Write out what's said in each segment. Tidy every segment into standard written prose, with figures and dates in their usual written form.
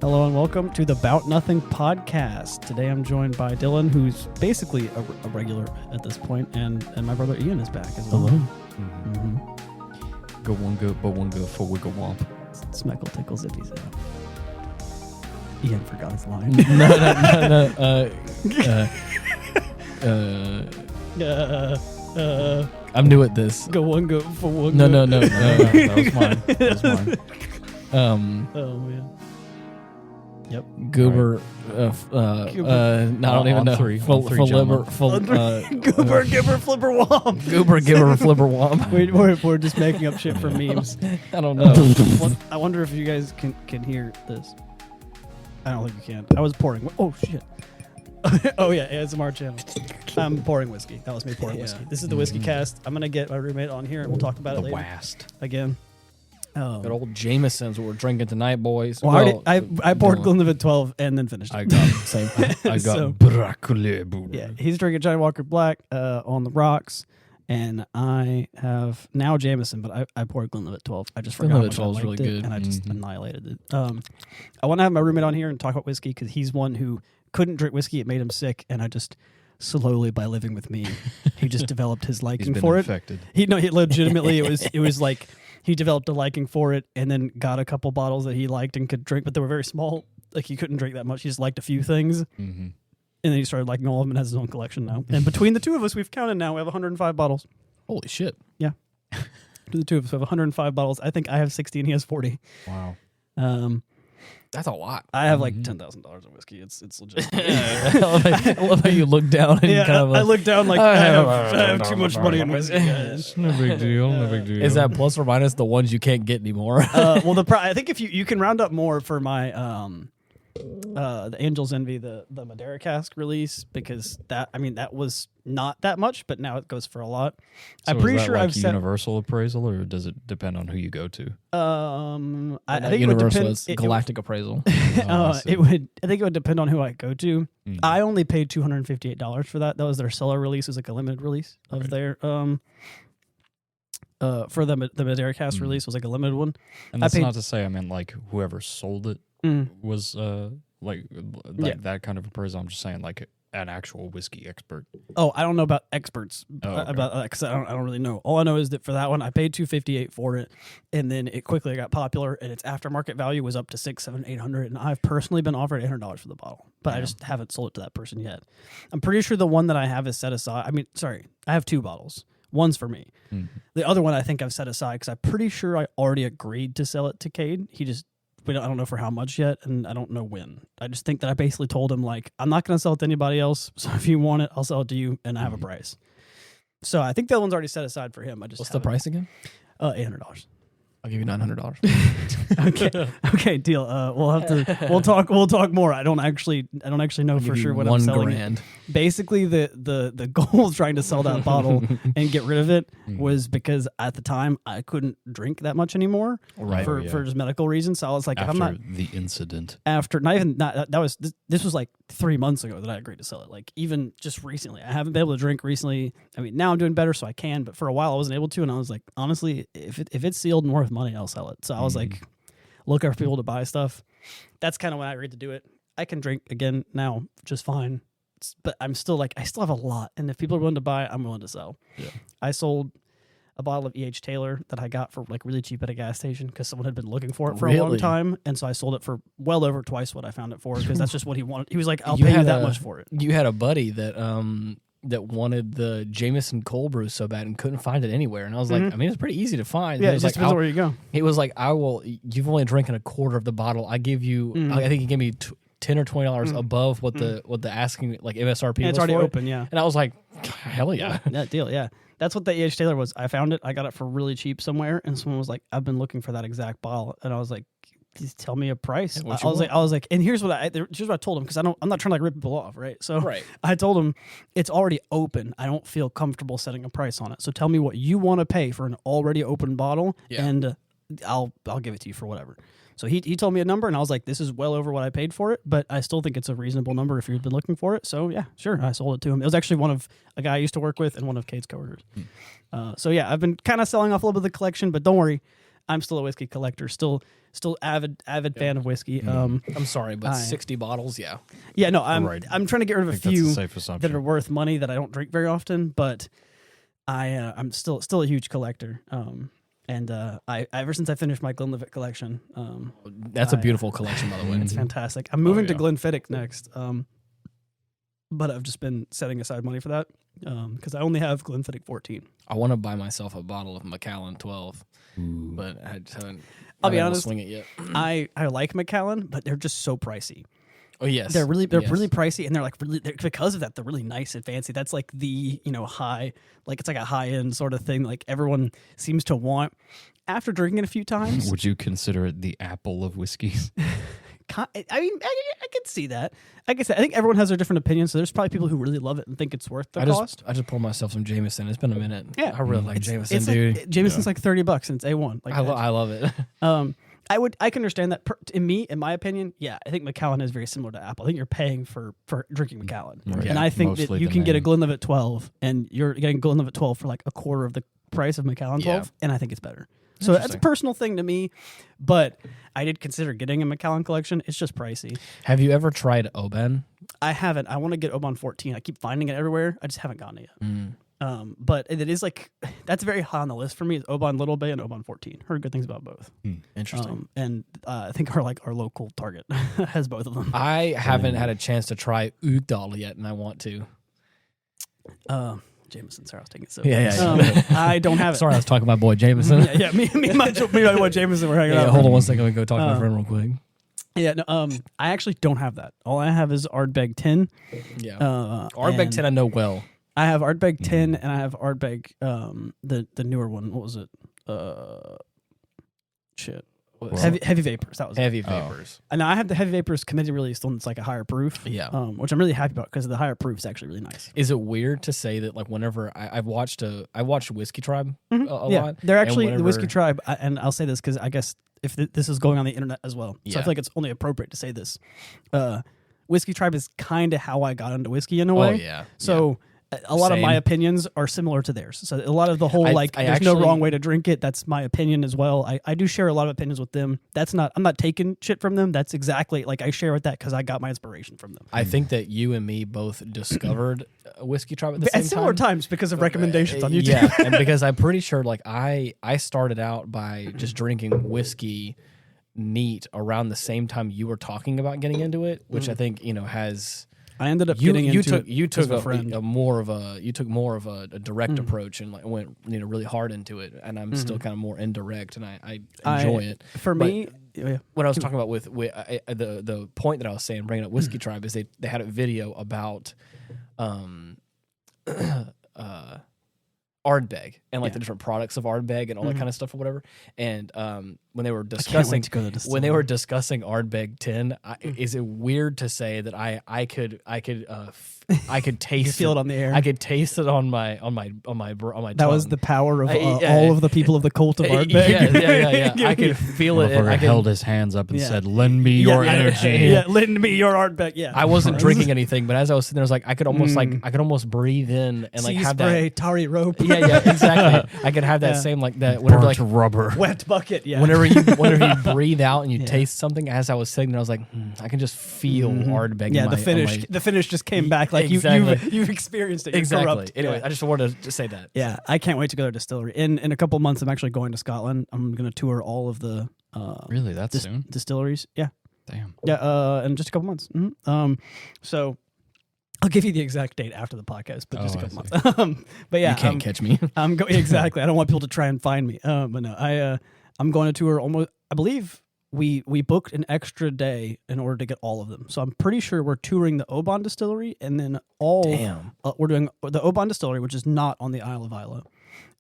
Hello and welcome to the Bout Nothin Podcast. Today I'm joined by Dylan, who's basically a regular at this point, and my brother Ian is back as well. Hello. Mm-hmm. Go one go, but one go for wiggle womp. Smeckle tickle zippies out. Ian forgot his line. No. I'm new at this. Go one go for one No. go. That was mine. That was mine. Oh man. Yep. Goober. I don't even know. Goober, gibber, flipper, womp. Goober, gibber, flipper, womp. We're just making up shit for memes. I don't know. I wonder if you guys can hear this. I don't think you can. I was pouring. Oh shit. Oh yeah, ASMR channel. I'm pouring whiskey. That was me pouring whiskey. This is the Whiskeycast. I'm gonna get my roommate on here and we'll talk about it later. Wast. Again. Good old Jameson's what we're drinking tonight, boys. Well, I poured Glenlivet 12 and then finished it. I got same. I got Bracole Buddha. Yeah, he's drinking Johnny Walker Black on the rocks, and I have now Jameson, but I poured Glenlivet 12. I just forgot Glenlivet how much 12 is I liked really it, good. and I just annihilated it. I want to have my roommate on here and talk about whiskey because he's one who couldn't drink whiskey. It made him sick, and I just slowly, by living with me, he just developed his liking for infected. it. He legitimately it was like he developed a liking for it, and then got a couple bottles that he liked and could drink, but they were very small. Like he couldn't drink that much. He just liked a few things. Mm-hmm. And then he started liking all of them and has his own collection now. And between the two of us, we've counted now. We have 105 bottles. Holy shit. Yeah. The two of us have 105 bottles. I think I have 60 and he has 40. Wow. That's a lot. I have like $10,000 of whiskey. It's legit. I love how you look down and kind of I look down like I have too much money in whiskey. Guys. No big deal. No big deal. Is that plus or minus the ones you can't get anymore? Well, I think if you can round up more for my the Angel's Envy, the Madeira cask release, because that was not that much, but now it goes for a lot. So I'm pretty is that sure like I've set universal appraisal, or does it depend on who you go to? I think universal it would depend. is galactic appraisal. I think it would depend on who I go to. I only paid $258 for that. That was their seller release. It was like a limited release of their for the Madeira cast release was like a limited one. And that's not to say I meant like whoever sold it was that kind of appraisal. I'm just saying like an actual whiskey expert. Oh, I don't know about experts okay. about that because I don't really know. All I know is that for that one, I paid $258 for it, and then it quickly got popular, and its aftermarket value was up to $600, $700, $800, and I've personally been offered $800 for the bottle, but I just haven't sold it to that person yet. I'm pretty sure the one that I have is set aside. I have two bottles. One's for me. The other one I think I've set aside because I'm pretty sure I already agreed to sell it to Cade. I don't know for how much yet, and I don't know when. I just think that I basically told him, like, I'm not going to sell it to anybody else, so if you want it, I'll sell it to you, and I have a price. So I think that one's already set aside for him. What's the price again? $800. I'll give you $900. Okay, deal. We'll talk more. I don't actually know for sure what I'm selling. $1,000. Basically, the goal of trying to sell that bottle and get rid of it was because at the time I couldn't drink that much anymore for just medical reasons. So I was like, after if I'm not the incident. This was like 3 months ago that I agreed to sell it. Like even just recently, I haven't been able to drink recently. I mean, now I'm doing better, so I can. But for a while, I wasn't able to, and I was like, honestly, if it's sealed and worth money, I'll sell it. So I was like, looking for people to buy stuff. That's kind of when I agreed to do it. I can drink again now just fine, but I'm still like, I still have a lot, and if people are willing to buy, I'm willing to sell. Yeah. I sold a bottle of E.H. Taylor that I got for like really cheap at a gas station because someone had been looking for it for a long time, and so I sold it for well over twice what I found it for because that's just what he wanted. He was like, "I'll pay you that much for it." You had a buddy that wanted the Jameson cold brew so bad and couldn't find it anywhere, and I was like, I mean, it's pretty easy to find. Yeah, it just depends where you go. He was like, "I will. You've only drinking a quarter of the bottle. I give you. I think he gave me $10 or $20 above what the asking like MSRP. And it's already open, yeah. And I was like, hell yeah, that deal, yeah. That's what the E.H. Taylor was. I found it. I got it for really cheap somewhere, and someone was like, "I've been looking for that exact bottle," and I was like, "Just tell me a price." I was like, and here's what I told him because I'm not trying to like rip people off, right? So I told him it's already open. I don't feel comfortable setting a price on it. So tell me what you want to pay for an already open bottle, and I'll give it to you for whatever. So he told me a number, and I was like, this is well over what I paid for it, but I still think it's a reasonable number if you've been looking for it. So yeah, sure, I sold it to him. It was actually one of a guy I used to work with and one of Kate's coworkers. So yeah, I've been kind of selling off a little bit of the collection, but don't worry. I'm still a whiskey collector, still avid fan of whiskey. I'm sorry, but 60 bottles, yeah. Yeah, no, I'm trying to get rid of a few that are worth money that I don't drink very often, but I'm still a huge collector. And I ever since I finished my Glenlivet collection, that's a beautiful collection, by the way. It's fantastic. I'm moving to Glenfiddich next, but I've just been setting aside money for that because I only have Glenfiddich 14. I want to buy myself a bottle of Macallan 12, but I haven't. I'll be honest. Swing it yet. I like Macallan, but they're just so pricey. Oh yes, they're really pricey, and they're because of that they're really nice and fancy. That's like the high, like it's like a high end sort of thing. Like everyone seems to want after drinking it a few times. Would you consider it the Apple of whiskeys? I mean, I could see that. Like I said, I think everyone has their different opinions. So there's probably people who really love it and think it's worth the cost. I just pulled myself some Jameson. It's been a minute. Yeah, I really like Jameson, dude. Jameson's like $30 and it's A1. Like I love it. I can understand that. In my opinion, yeah, I think Macallan is very similar to Apple. I think you're paying for drinking Macallan, and I think that you can get a Glenlivet 12, and you're getting Glenlivet 12 for like a quarter of the price of Macallan 12, and I think it's better. So that's a personal thing to me, but I did consider getting a Macallan collection. It's just pricey. Have you ever tried Oban? I haven't. I want to get Oban 14. I keep finding it everywhere. I just haven't gotten it yet. But it is like that's very high on the list for me. Is Oban Little Bay and Oban 14. Heard good things about both. Interesting. And I think our local Target has both of them. I haven't had a chance to try Ugdal yet, and I want to. Jameson, sorry, I was taking it so. Yeah. I don't have it. Sorry, I was talking to my boy Jameson. Me and my boy Jameson were hanging out. Hold on one second. We go talk to my friend real quick. Yeah, no, I actually don't have that. All I have is Ardbeg 10. Yeah, Ardbeg 10 I know well. I have Ardbeg 10 and I have Ardbeg the newer one. What was it? Heavy Vapors. That was Heavy Vapors. And I have the Heavy Vapors committee release one that's like a higher proof. Yeah. Which I'm really happy about because the higher proof is actually really nice. Is it weird to say that like whenever I watched Whiskey Tribe a lot? They're actually the Whiskey Tribe, and I'll say this because I guess if this is going on the internet as well, so I feel like it's only appropriate to say this. Whiskey Tribe is kind of how I got into whiskey in a way. Oh yeah. So. A lot of my opinions are similar to theirs. So a lot of the whole there's no wrong way to drink it. That's my opinion as well. I do share a lot of opinions with them. I'm not taking shit from them. That's exactly like I share with that because I got my inspiration from them. I think that you and me both discovered a Whiskey Tribe at the same time. At similar times because of recommendations on YouTube. Yeah, and because I'm pretty sure like I started out by just drinking whiskey neat around the same time you were talking about getting into it, which I think has. I ended up getting into you took more of a direct approach and like went really hard into it, and I'm still kind of more indirect, and I enjoy it. For me, what I was talking about with the point that I was saying, bringing up Whiskey Tribe, is they had a video about Ardbeg and like the different products of Ardbeg and all that kind of stuff or whatever. And when they were discussing Ardbeg 10, is it weird to say that I could taste feel it on the air? I could taste it on my tongue. That was the power of all of the people of the cult of Ardbeg. Yeah. I could feel it. I held his hands up and said, "Lend me your energy." Yeah, lend me your Ardbeg. Yeah, I wasn't drinking anything, but as I was sitting there, I was like, I could almost breathe in and like sea have spray, that tari rope. Yeah, exactly. I could have that same like that. Whenever like rubber, wet bucket. Yeah. Whenever you breathe out and you taste something, as I was sitting there, I was like, I can just feel Ardbeg. Yeah, the finish just came back like you've experienced it. You're exactly. Corrupt. Anyway, I just wanted to say that. Yeah, I can't wait to go to the distillery. In a couple of months, I'm actually going to Scotland. I'm going to tour all of the really that's soon distilleries. Yeah, damn. Yeah, in just a couple months. So. I'll give you the exact date after the podcast, but just a couple months. But yeah, you can't catch me. I'm going exactly. I don't want people to try and find me. But no, I'm going to tour almost. I believe we booked an extra day in order to get all of them. So I'm pretty sure we're touring the Oban distillery, and then we're doing the Oban distillery, which is not on the Isle of Islay,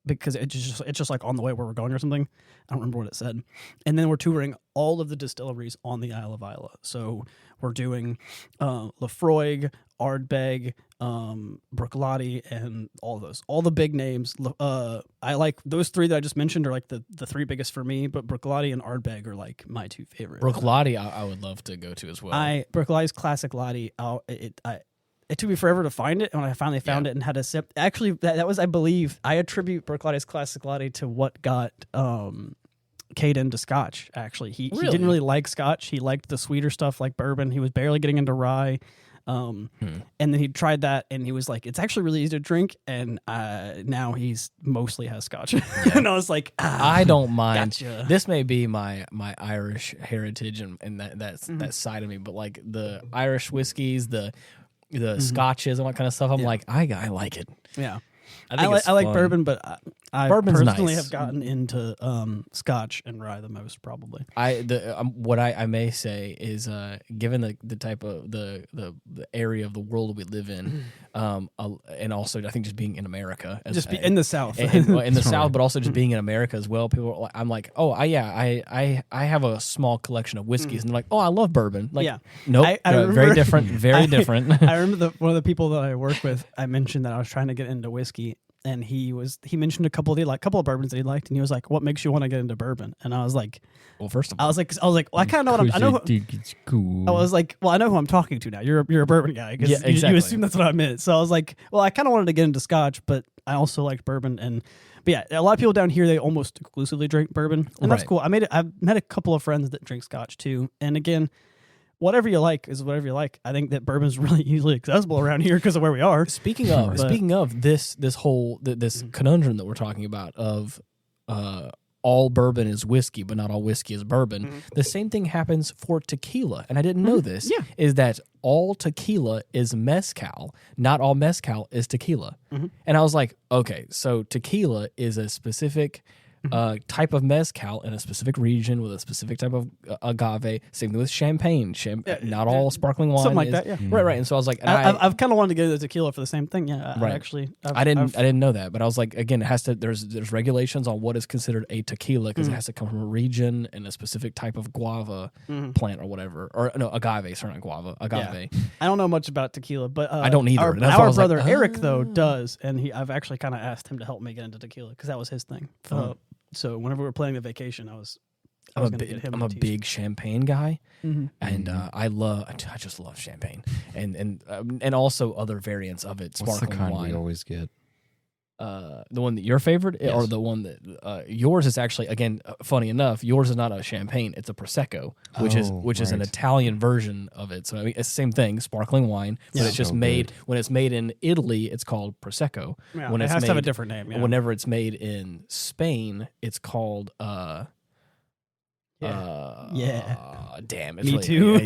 because it's just like on the way where we're going or something. I don't remember what it said. And then we're touring all of the distilleries on the Isle of Islay. So we're doing Lafroig, Ardbeg, Bruichladdich, and all of those. All the big names. I like those three that I just mentioned are like the three biggest for me, but Bruichladdich and Ardbeg are like my two favorite. Bruichladdich I would love to go to as well. Bruichladdich classic laddie. It took me forever to find it, and when I finally found it and had a sip. Actually, that was, I believe, I attribute Bruichladdich classic laddie to what got keyed into Scotch. Actually, he Really? didn't really like Scotch. He liked the sweeter stuff like bourbon. He was barely getting into rye. And then he tried that, and he was like, "It's actually really easy to drink." And now he's mostly has Scotch. And I was like, I don't mind. Gotcha. This may be my Irish heritage and that side of me, but like the Irish whiskeys, the Scotches and all that kind of stuff, I'm like, I like it. Yeah. I think I like bourbon, but I Bourbon's personally nice. have gotten into Scotch and rye the most, probably. What I may say is, given the type of the area of the world we live in, and also I think just being in America, In the South, in the South, but also just being in America as well. People, I'm like, oh, I have a small collection of whiskeys, and they're like, oh, I love bourbon. Like, yeah, nope, I remember, very different, very different. I remember one of the people that I work with. I mentioned that I was trying to get into whiskey. And he mentioned a couple of bourbons that he liked, and he was like, "What makes you want to get into bourbon?" And I was like, "Well, first of all, I was like, well, I kind of know what I know. think it's cool. I was like, well, I know who I'm talking to now. You're a bourbon guy, because Yeah, exactly. you assume that's what I meant. So I was like, well, I kind of wanted to get into Scotch, but I also liked bourbon. But yeah, a lot of people down here, they almost exclusively drink bourbon, and that's cool. I've met a couple of friends that drink Scotch too, and again, whatever you like is whatever you like. I think that bourbon's really easily accessible around here because of where we are. Speaking of this whole this conundrum that we're talking about of all bourbon is whiskey, but not all whiskey is bourbon. The same thing happens for tequila, and I didn't know this. Yeah. Is that all tequila is mezcal, not all mezcal is tequila. And I was like, okay, so tequila is a specific type of mezcal in a specific region with a specific type of agave. Same thing with champagne. Not all sparkling wine. Something like is, that, yeah. Right. And so I was like, I've kind of wanted to get into tequila for the same thing. Yeah, Right. I didn't know that, but I was like, again, it has to. There's regulations on what is considered a tequila because it has to come from a region and a specific type of guava plant or whatever, or no, agave. Sorry, not guava, agave. Yeah. I don't know much about tequila, but I don't either. Our brother Eric though does, and I've actually kind of asked him to help me get into tequila because that was his thing. So whenever we were planning the vacation, I'm a big champagne guy, and I just love champagne, and also other variants of it. What's Sparkling the kind wine. we always get? The one that your favorite, Yes. or the one that yours is actually, again, funny enough, yours is not a champagne; it's a prosecco, which is an Italian version of it. So I mean, it's the same thing, sparkling wine, but it's just made when it's made in Italy, it's called prosecco. Yeah, when it it's has made, to have a different name. Yeah. Whenever it's made in Spain, it's called Yeah. damn, it's Me really, too.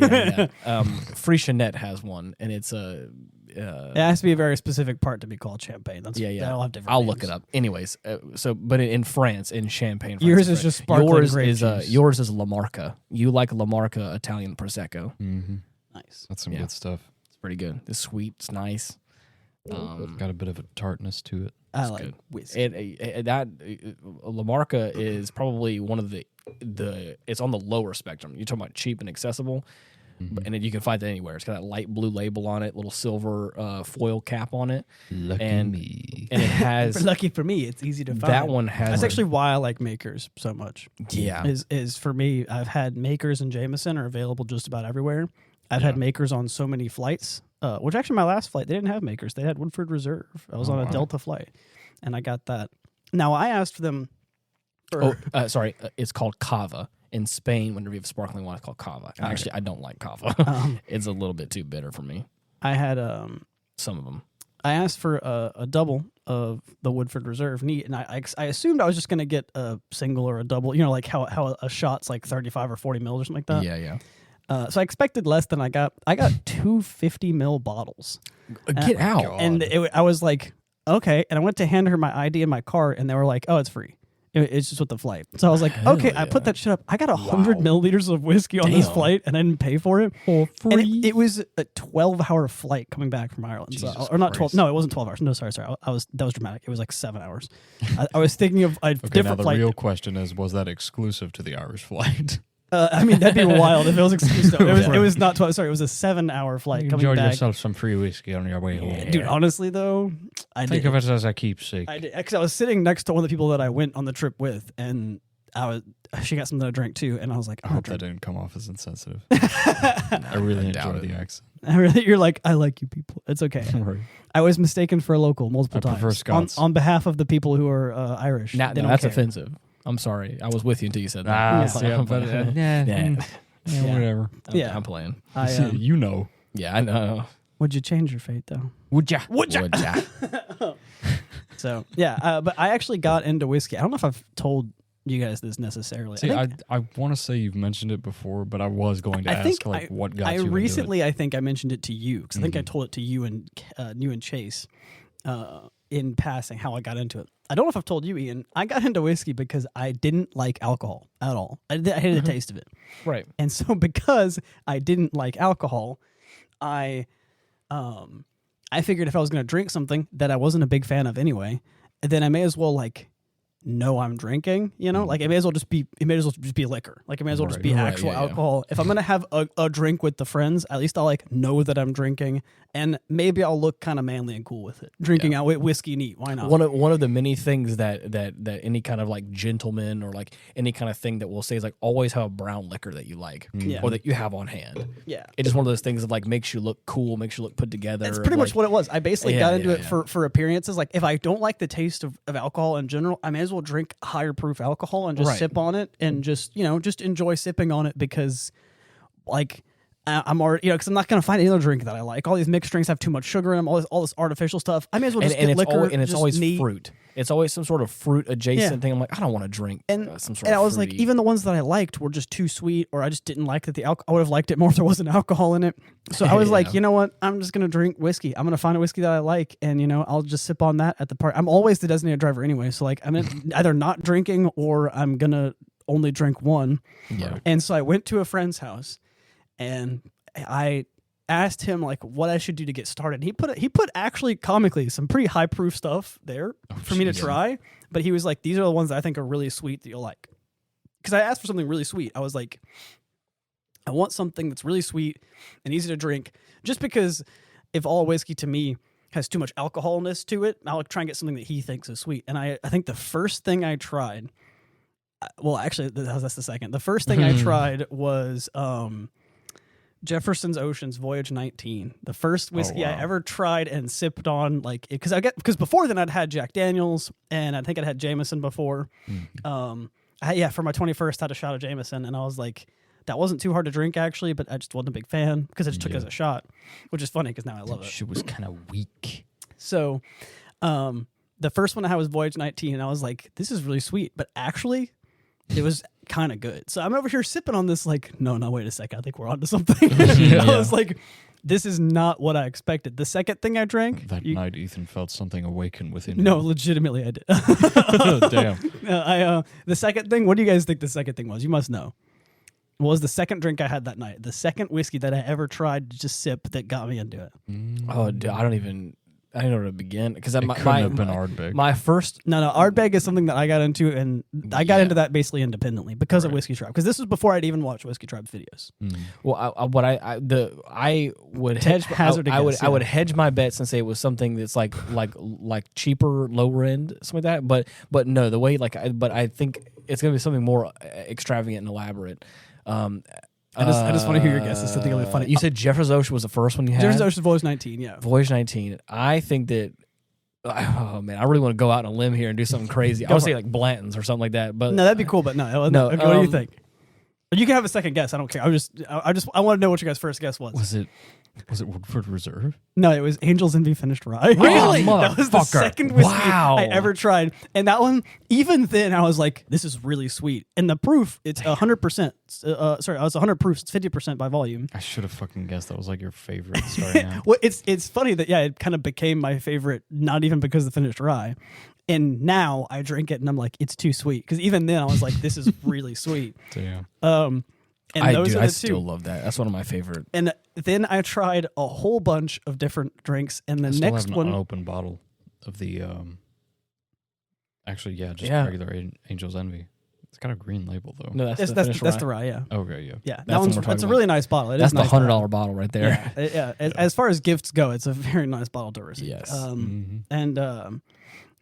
Freixenet has one, and it's a. It has to be a very specific part to be called champagne. That'll have different I'll names. look it up. Anyways, but in France, in Champagne, Yours France, is just sparkling grape juice. Yours is La Marca. You like La Marca Italian prosecco. Mm-hmm. Nice. That's some good stuff. It's pretty good. It's sweet. It's nice. Got a bit of a tartness to it. I like good. whiskey. La Marca is probably one of the it's on the lower spectrum. You're talking about cheap and accessible. And you can find that anywhere. It's got that light blue label on it, little silver foil cap on it. Lucky me. And it has... Lucky for me, it's easy to find. That one has... That's actually why I like Makers so much. Yeah. Is for me, I've had Makers and Jameson are available just about everywhere. I've had Makers on so many flights, which actually my last flight, they didn't have Makers. They had Woodford Reserve. I was on a Delta flight, and I got that. Now, I asked them... it's called Cava. In Spain, whenever you have sparkling wine, it's called Cava. Actually, I don't like Cava. It's a little bit too bitter for me. I had some of them. I asked for a double of the Woodford Reserve neat, and I assumed I was just going to get a single or a double. You know, like how a shot's like 35 or 40 mils or something like that. Yeah. So I expected less than I got. I got 2 50 mil bottles. Get out! And I was like, okay. And I went to hand her my ID and my card, and they were like, oh, it's free. It's just with the flight. So I was like, okay, I put that shit up. I got 100 milliliters of whiskey on this flight, and I didn't pay for it. For free. And it was a 12-hour flight coming back from Ireland. Or not 12. No, it wasn't 12 hours. No, sorry. That was dramatic. It was like 7 hours. I was thinking of a different now the flight. real question is, was that exclusive to the Irish flight? I mean, that'd be wild if it was exclusive. It was not 12. Sorry, it was a 7-hour flight coming Enjoy back. yourself some free whiskey on your way home. Dude, honestly though, I Think of it as a keepsake. I did, because I was sitting next to one of the people that I went on the trip with, and she got something to drink too, and I was like, I hope that didn't come off as insensitive. I really enjoy the accent. You're like, I like you people. It's okay. Right. I was mistaken for a local multiple I prefer times Scots. on behalf of the people who are Irish. Now, that's offensive. I'm sorry. I was with you until you said that. Whatever. Yeah, I'm playing. You know. Yeah, I know. Would you change your fate though? Would ya? So yeah, but I actually got into whiskey. I don't know if I've told you guys this necessarily. See, I want to say you've mentioned it before, but I was going to ask what got you recently. into it. I think I mentioned it to you because I think I told it to you and Chase in passing how I got into it. I don't know if I've told you, Ian. I got into whiskey because I didn't like alcohol at all. I hated the taste of it. Right. And so because I didn't like alcohol, I figured if I was going to drink something that I wasn't a big fan of anyway, then I may as well know I'm drinking, like it may as well just be liquor. Like it may as well just be actual alcohol. If I'm going to have a drink with the friends, at least I'll know that I'm drinking, and maybe I'll look kind of manly and cool with it. Drinking out with whiskey neat. Why not? One of the many things that any kind of gentleman or any kind of thing that we'll say is always have a brown liquor that you like or that you have on hand. Yeah. It's just one of those things that makes you look cool, makes you look put together. That's pretty much what it was. I basically got into it for appearances. Like if I don't like the taste of alcohol in general, I may as well drink higher proof alcohol and just sip on it and just enjoy sipping on it because I'm already, because I'm not going to find any other drink that I like. All these mixed drinks have too much sugar in them, all this artificial stuff. I may as well just get liquor. And it's always fruit. It's always some sort of fruit adjacent thing. I'm like, I don't want to drink some sort of And I was fruity. like, even the ones that I liked were just too sweet, or I just didn't like that I would have liked it more if there wasn't alcohol in it. So I was like, you know what? I'm just going to drink whiskey. I'm going to find a whiskey that I like, and, I'll just sip on that at the party. I'm always the designated driver anyway, so I'm either not drinking or I'm going to only drink one. Yeah. And so I went to a friend's house, and I asked him what I should do to get started. He put actually comically some pretty high proof stuff there for me to try, but he was like, these are the ones that I think are really sweet that you'll like. Because I asked for something really sweet. I was like, I want something that's really sweet and easy to drink, just because if all whiskey to me has too much alcoholness to it, I'll try and get something that he thinks is sweet. And I think the first thing I tried, that's the second. The first thing I tried was Jefferson's Ocean's Voyage 19, the first whiskey I ever tried and sipped on, because before then I'd had Jack Daniels and I think I'd had Jameson before. For my 21st, I had a shot of Jameson, and I was like, that wasn't too hard to drink actually, but I just wasn't a big fan because I just took it as a shot, which is funny because now I love it. Shit was kind of weak. So, the first one I had was Voyage 19, and I was like, this is really sweet, but actually, it was kind of good. So I'm over here sipping on this no, wait a second. I think we're onto something. I was like, this is not what I expected. The second thing I drank. That night, Ethan felt something awaken within him. No, legitimately I did. Damn. The second thing, what do you guys think the second thing was? You must know. What was the second drink I had that night? The second whiskey that I ever tried to just sip that got me into it. Oh, dude, I don't know where to begin because it couldn't have been Ardbeg. My first Ardbeg is something that I got into, and I got into that basically independently because of Whiskey Tribe. Because this was before I'd even watched Whiskey Tribe's videos. Well, I would hedge I would hedge my bets and say it was something that's like cheaper, lower end, something like that. But no, the way but I think it's gonna be something more extravagant and elaborate. I just want to hear your guesses. Something really funny. You said Jefferson's Ocean was the first one you had? Jefferson's Ocean Voyage 19, yeah. Voyage 19. I think that, oh man, I really want to go out on a limb here and do something crazy. I would say Blanton's or something like that. But no, that'd be cool, but no. Okay, what do you think? You can have a second guess. I don't care. I want to know what your guys' first guess was. Was it Woodford Reserve? No, it was Angel's Envy Finished Rye. Really? That was the second whiskey I ever tried. And that one, even then, I was like, this is really sweet. And the proof, it's 100%. Sorry, I was 100 proof. It's 50% by volume. I should have fucking guessed that was your favorite starting out. Well, it's funny that, it kind of became my favorite, not even because of the Finished Rye. And now I drink it and I'm like, it's too sweet. Because even then I was like, this is really sweet. Damn. And I still love that. That's one of my favorite. And then I tried a whole bunch of different drinks, and the next have one, an unopened bottle of the regular Angel's Envy. It's got a green label though. No, that's the rye. Yeah. Okay, Yeah. That's a really nice bottle. That's the $100 bottle right there. Yeah. As far as gifts go, it's a very nice bottle to receive. Yes. And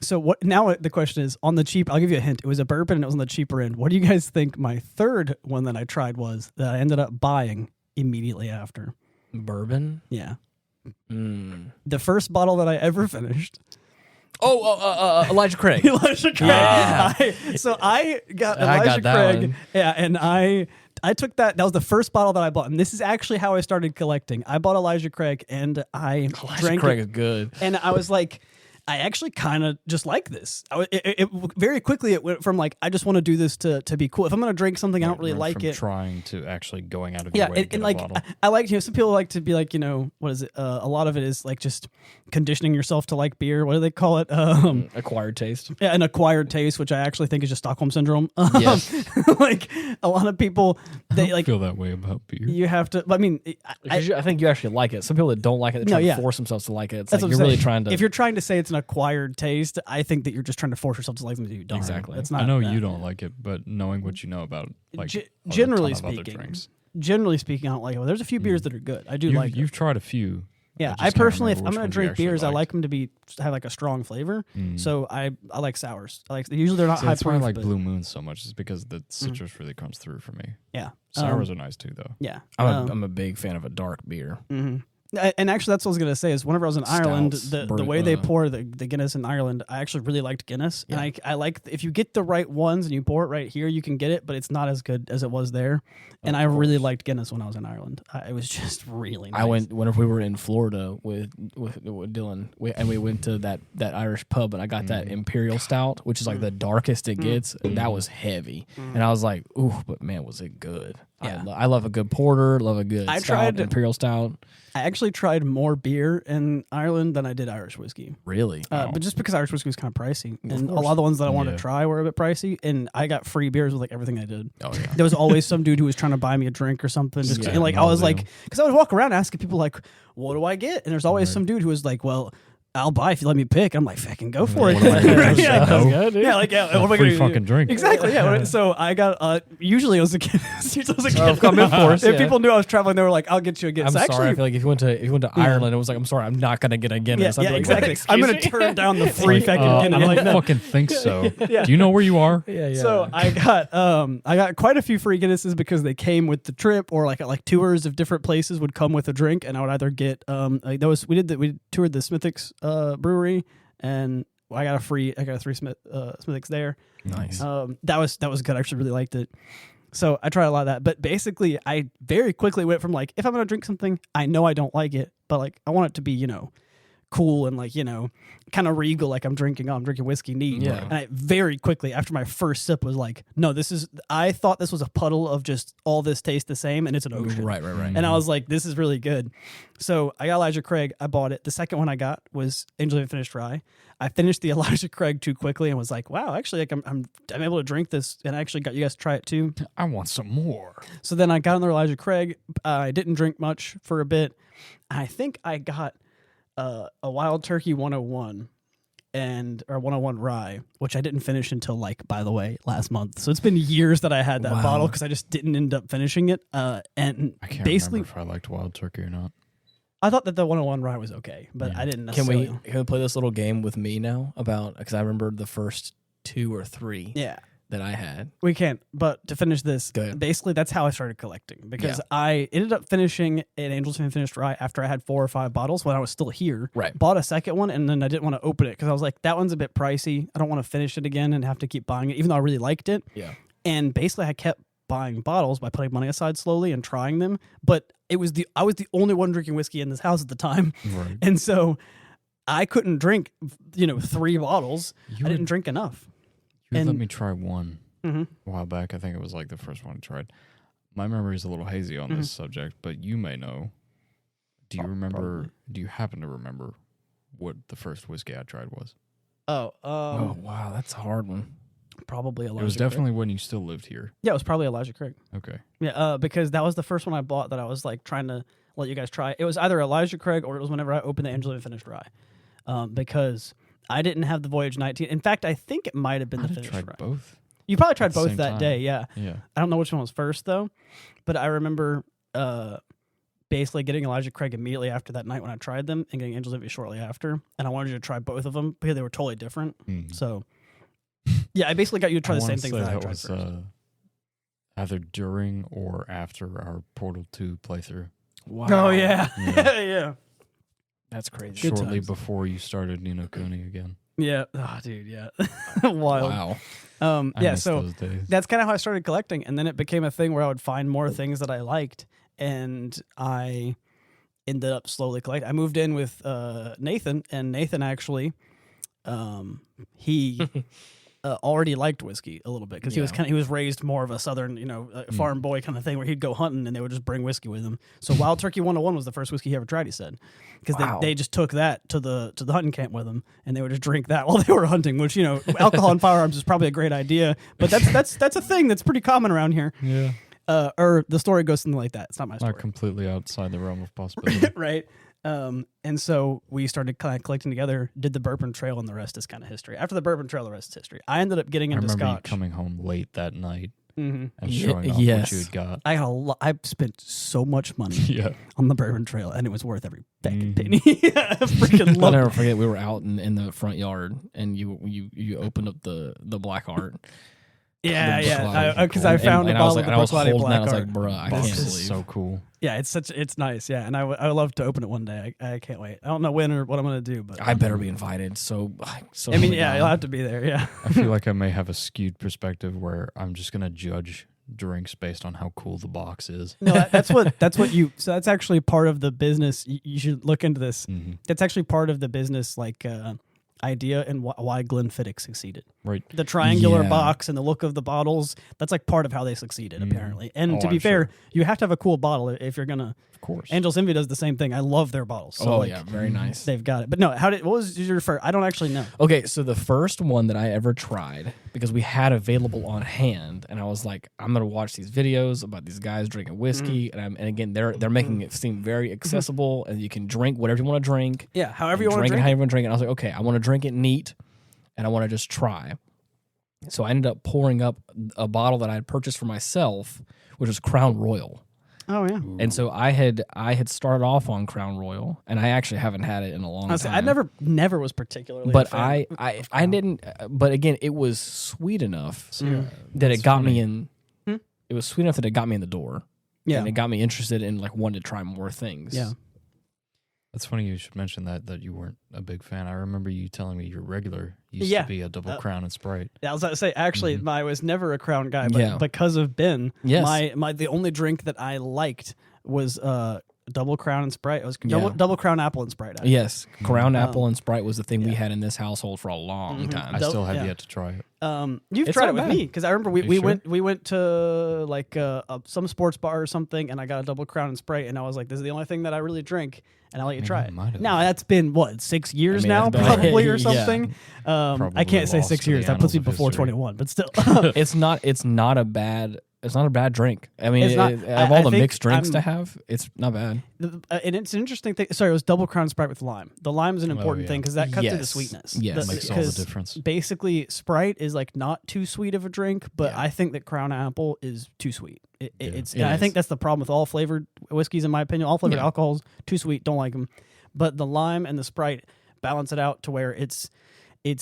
so what? Now the question is, on the cheap. I'll give you a hint. It was a bourbon, and it was on the cheaper end. What do you guys think my third one that I tried was that I ended up buying immediately after? Bourbon? Yeah. The first bottle that I ever finished Elijah Craig. Elijah Craig. Yeah. I got I Elijah got that Craig. one. Yeah, and I took that. That was the first bottle that I bought, and this is actually how I started collecting. I bought Elijah Craig, and I drank Craig it, is good. and I was like, I actually kind of just like this. It very quickly it went from like I just want to do this to be cool. If I'm gonna drink something, I don't really like it. Trying to actually going out of your way to get and a like bottle. I like some people like to be like what is it? A lot of it is like just conditioning yourself to like beer. What do they call it? Acquired taste. Yeah, an acquired taste, which I actually think is just Stockholm syndrome. Yes. Like a lot of people, they like feel that way about beer. you have to. I mean, I think you actually like it. Some people that don't like it, they try to force themselves to like it. It's like you're really trying to. If you're trying to say it's an acquired taste, I think that you're just trying to force yourself to like something you don't. Exactly. It's not. I know you don't like it, but knowing what you know about like generally a ton of other speaking, drinks. generally speaking, I don't like it. There's a few beers that are good. I do like. You've tried a few. Yeah, I I personally, if remember I'm which gonna ones you drink actually beers, I liked. like them to have like a strong flavor. So I like sours. I like usually they're not high That's why I proof. like but, Blue Moon so much. Is because the citrus really comes through for me. Yeah, Sours are nice too, though. yeah. I'm a big fan of a dark beer. And actually, that's what I was gonna say. Is whenever I was in Ireland, the way they pour the Guinness in Ireland, I actually really liked Guinness. Yeah. And I like if you get the right ones and you pour it right here, you can get it, but it's not as good as it was there. And I really liked Guinness when I was in Ireland. It was just really nice. I went whenever we were in Florida with Dylan, we went to that Irish pub, and I got that Imperial Stout, which is like the darkest it gets, and that was heavy. And I was like, ooh, but man, was it good. Yeah. I love a good porter, love a good Imperial Stout. I actually tried more beer in Ireland than I did Irish whiskey. Really? But just because Irish whiskey was kind of pricey, and a lot of the ones that I wanted to try were a bit pricey, and I got free beers with like everything I did. Oh yeah. There was always some dude who was trying to buy me a drink or something. Just Yeah, and like I was like, because I would walk around asking people like, "What do I get?" And there's always some dude who was like, "Well, I'll buy if you let me pick." I'm like, "Fucking go for it." What am I gonna do? Yeah, No. yeah, like yeah, what am I Free gonna do? fucking drink. Exactly. Yeah. So I got usually it was a kid. come in for us, If yeah. people knew I was traveling, they were like, "I'll get you a Guinness." I'm Actually, sorry. I feel like if you went to Ireland, it was like, I'm sorry, I'm not gonna get a Guinness. yeah, I'd be like, exactly. "Excuse I'm gonna me?" turn down the free fucking I Guinness. don't Like, no. fucking think so. Yeah. Do you know where you are? Yeah. So I got quite a few free Guinnesses because they came with the trip, or like tours of different places would come with a drink, and I would either get we toured the Smithwick's brewery, and I got a 3 Smithwick's there. Nice. That was good. I actually really liked it. So I tried a lot of that, but basically I very quickly went from like, if I'm gonna drink something, I know I don't like it, but like I want it to be cool and like kind of regal, like I'm drinking whiskey neat. Yeah. And I very quickly after my first sip was like, no, I thought this was a puddle of just all this tastes the same, and it's an ocean. Right. And I was like, this is really good. So I got Elijah Craig. I bought it. The second one I got was Angel Finished Rye. I finished the Elijah Craig too quickly and was like, wow, actually, like I'm able to drink this, and I actually got you guys to try it too. I want some more. So then I got another Elijah Craig. I didn't drink much for a bit. I think I got a Wild Turkey 101 or 101 Rye, which I didn't finish until by the way, last month. So it's been years that I had that bottle because I just didn't end up finishing it. And I can't basically, remember if I liked Wild Turkey or not. I thought that the 101 Rye was okay, but I didn't necessarily. Can we play this little game with me now because I remember the first 2 or 3 that I had. We can't, but to finish this, Go ahead. basically that's how I started collecting, because I ended up finishing an Angel's Finished Rye after I had 4 or 5 bottles when I was still here. Right. Bought a second one, and then I didn't want to open it because I was like, that one's a bit pricey. I don't want to finish it again and have to keep buying it, even though I really liked it. Yeah. And basically I kept buying bottles by putting money aside slowly and trying them, but I was the only one drinking whiskey in this house at the time. Right. And so I couldn't drink 3 bottles. I didn't drink enough. You let me try one Mm-hmm. a while back. I think it was like the first one I tried. My memory is a little hazy on this subject, but you may know. Do you remember? Probably. Do you happen to remember what the first whiskey I tried was? Oh, Oh wow, that's a hard one. probably Elijah It was Craig. definitely when you still lived here. Yeah, it was probably Elijah Craig. Okay. Yeah, because that was the first one I bought that I was like trying to let you guys try. It was either Elijah Craig or it was whenever I opened the Angela Finished Rye, because I didn't have the Voyage 19. In fact, I think it might have been the Finished tried Rye. both. You probably tried at the both same that time. day. Yeah, Yeah. I don't know which one was first though, but I remember basically getting Elijah Craig immediately after that night when I tried them, and getting Angels Envy shortly after. And I wanted you to try both of them because they were totally different. So yeah, I basically got you to try the same things that I tried was first. either during or after our Portal 2 playthrough. Wow. Oh yeah, Yeah. yeah. That's crazy. Good Shortly times. before you started Ni no Kuni again. Yeah. Oh, dude. Yeah. Wild. Wow. Yeah. So that's kind of how I started collecting, and then it became a thing where I would find more things that I liked, and I ended up slowly collecting. I moved in with Nathan, and Nathan actually, he already liked whiskey a little bit because he was raised more of a southern, farm boy kind of thing where he'd go hunting and they would just bring whiskey with him. So Wild Turkey 101 was the first whiskey he ever tried. He said because they just took that to the hunting camp with them and they would just drink that while they were hunting. Which alcohol and firearms is probably a great idea, but that's a thing that's pretty common around here. Yeah. Or the story goes something like that. It's not my story. Not completely outside the realm of possibility. Right. And so we started kind of collecting together, did the Bourbon Trail, and the rest is kind of history. After the Bourbon Trail, the rest is history. I ended up getting into Scotch. I remember Scotch. you coming home late that night and showing off what you had got. I spent so much money on the Bourbon Trail, and it was worth every fucking penny. I'll never forget, we were out in the front yard, and you opened up the Black Art. Yeah, because I found a bottle of the Buckley Black Art. I was like, bruh, I can't believe. This is so cool. Yeah, it's nice. Yeah, and I would love to open it one day. I can't wait. I don't know when or what I'm going to do, but I better be invited. So I mean, you'll have to be there. Yeah. I feel like I may have a skewed perspective where I'm just going to judge drinks based on how cool the box is. No, that's what you. So that's actually part of the business. You should look into this. Mm-hmm. That's actually part of the business, idea and why Glenfiddich succeeded. Right. The triangular box and the look of the bottles, that's like part of how they succeeded, apparently. And to be fair, you have to have a cool bottle if you're going to. Of course. Angel's Envy does the same thing. I love their bottles. So very nice. They've got it. But no, what was your first? I don't actually know. Okay, so the first one that I ever tried, because we had available on hand, and I was like, I'm going to watch these videos about these guys drinking whiskey, and again, they're making it seem very accessible, and you can drink whatever you want to drink. Yeah, however you want to drink. However you want to drink it. And I was like, okay, I want to drink it neat, and I want to just try. So I ended up pouring up a bottle that I had purchased for myself, which was Crown Royal. Oh yeah. And so I had started off on Crown Royal, and I actually haven't had it in a long time. I never was particularly. But I didn't. But again, it was sweet enough that it got me in. It was sweet enough that it got me in the door. Yeah, and it got me interested in wanting to try more things. Yeah. That's funny you should mention that you weren't a big fan. I remember you telling me your regular used to be a double Crown and Sprite. Yeah, I was about to say, actually, I was never a Crown guy, but because of Ben, the only drink that I liked was double Crown and Sprite. It was double Crown Apple and Sprite. Actually. Yes, Crown Apple and Sprite was the thing we had in this household for a long time. I still have yet to try it. You've tried it with me because I remember we went to some sports bar or something, and I got a double Crown and Sprite, and I was like, this is the only thing that I really drink. And I'll let you try it. Now, that's been, 6 years now, probably, or something? I can't say 6 years. That puts me before 21, but still. It's not a bad drink. I mean, of all the mixed drinks to have, it's not bad. And it's an interesting thing. Sorry, it was double Crown Sprite with lime. The lime is an important thing because that cuts through the sweetness. Yes, makes all the difference. Basically, Sprite is not too sweet of a drink, but I think that Crown Apple is too sweet. I think that's the problem with all flavored whiskeys, in my opinion. All flavored alcohols, too sweet, don't like them. But the lime and the Sprite balance it out to where it's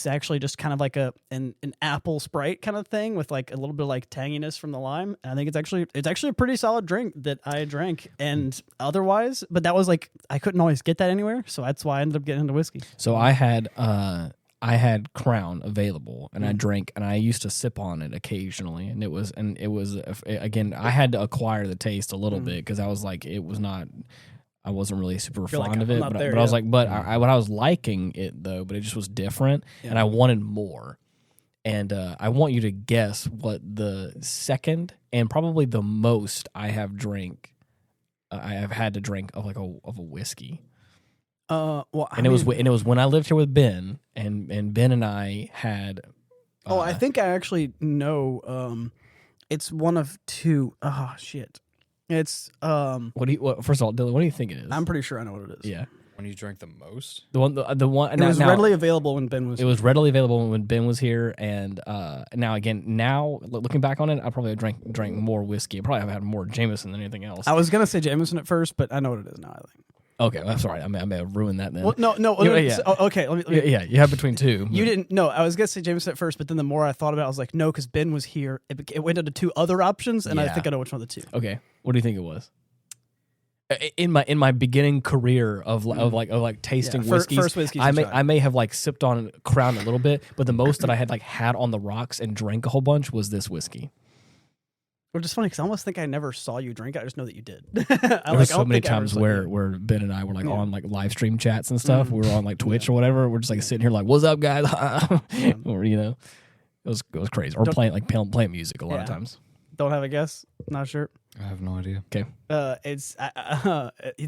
actually just kind of like an apple Sprite kind of thing with a little bit of tanginess from the lime. And I think it's actually a pretty solid drink that I drank. And otherwise, but that was I couldn't always get that anywhere, so that's why I ended up getting into whiskey. So I had Crown available, and I drank, and I used to sip on it occasionally, and it was again, I had to acquire the taste a little bit because I was I wasn't really super fond of it, but I was I was liking it though, but it just was different, and I wanted more. And I want you to guess what the second and probably the most I have had to drink of a whiskey. It was when I lived here with Ben, and Ben and I had. I think I actually know. It's one of two. Oh shit! It's First of all, Dylan, what do you think it is? I'm pretty sure I know what it is. Yeah. When you drank the most, the one. It was readily available when Ben was. It was readily available when Ben was here, and now looking back on it, I probably drank more whiskey. I probably have had more Jameson than anything else. I was gonna say Jameson at first, but I know what it is now. I think. Okay, I'm sorry. I may have ruined that then. Well, no. Okay, let me. Yeah, you have between two. You didn't. No, I was gonna say Jameson at first, but then the more I thought about it, I was like, no, because Ben was here. It went into two other options, and I think I know which one of the two. Okay, what do you think it was? in my beginning career of tasting whiskeys, first whiskey, I may have like sipped on Crown a little bit, but the most that I had like had on the rocks and drank a whole bunch was this whiskey. Which is funny because I almost think I never saw you drink it. I just know that you did. There were so many times where Ben and I were like on like live stream chats and stuff. We were on like Twitch or whatever. We're just like sitting here like, "What's up, guys?" Or it was crazy. Or playing music a lot of times. Don't have a guess. Not sure. I have no idea. Okay. It's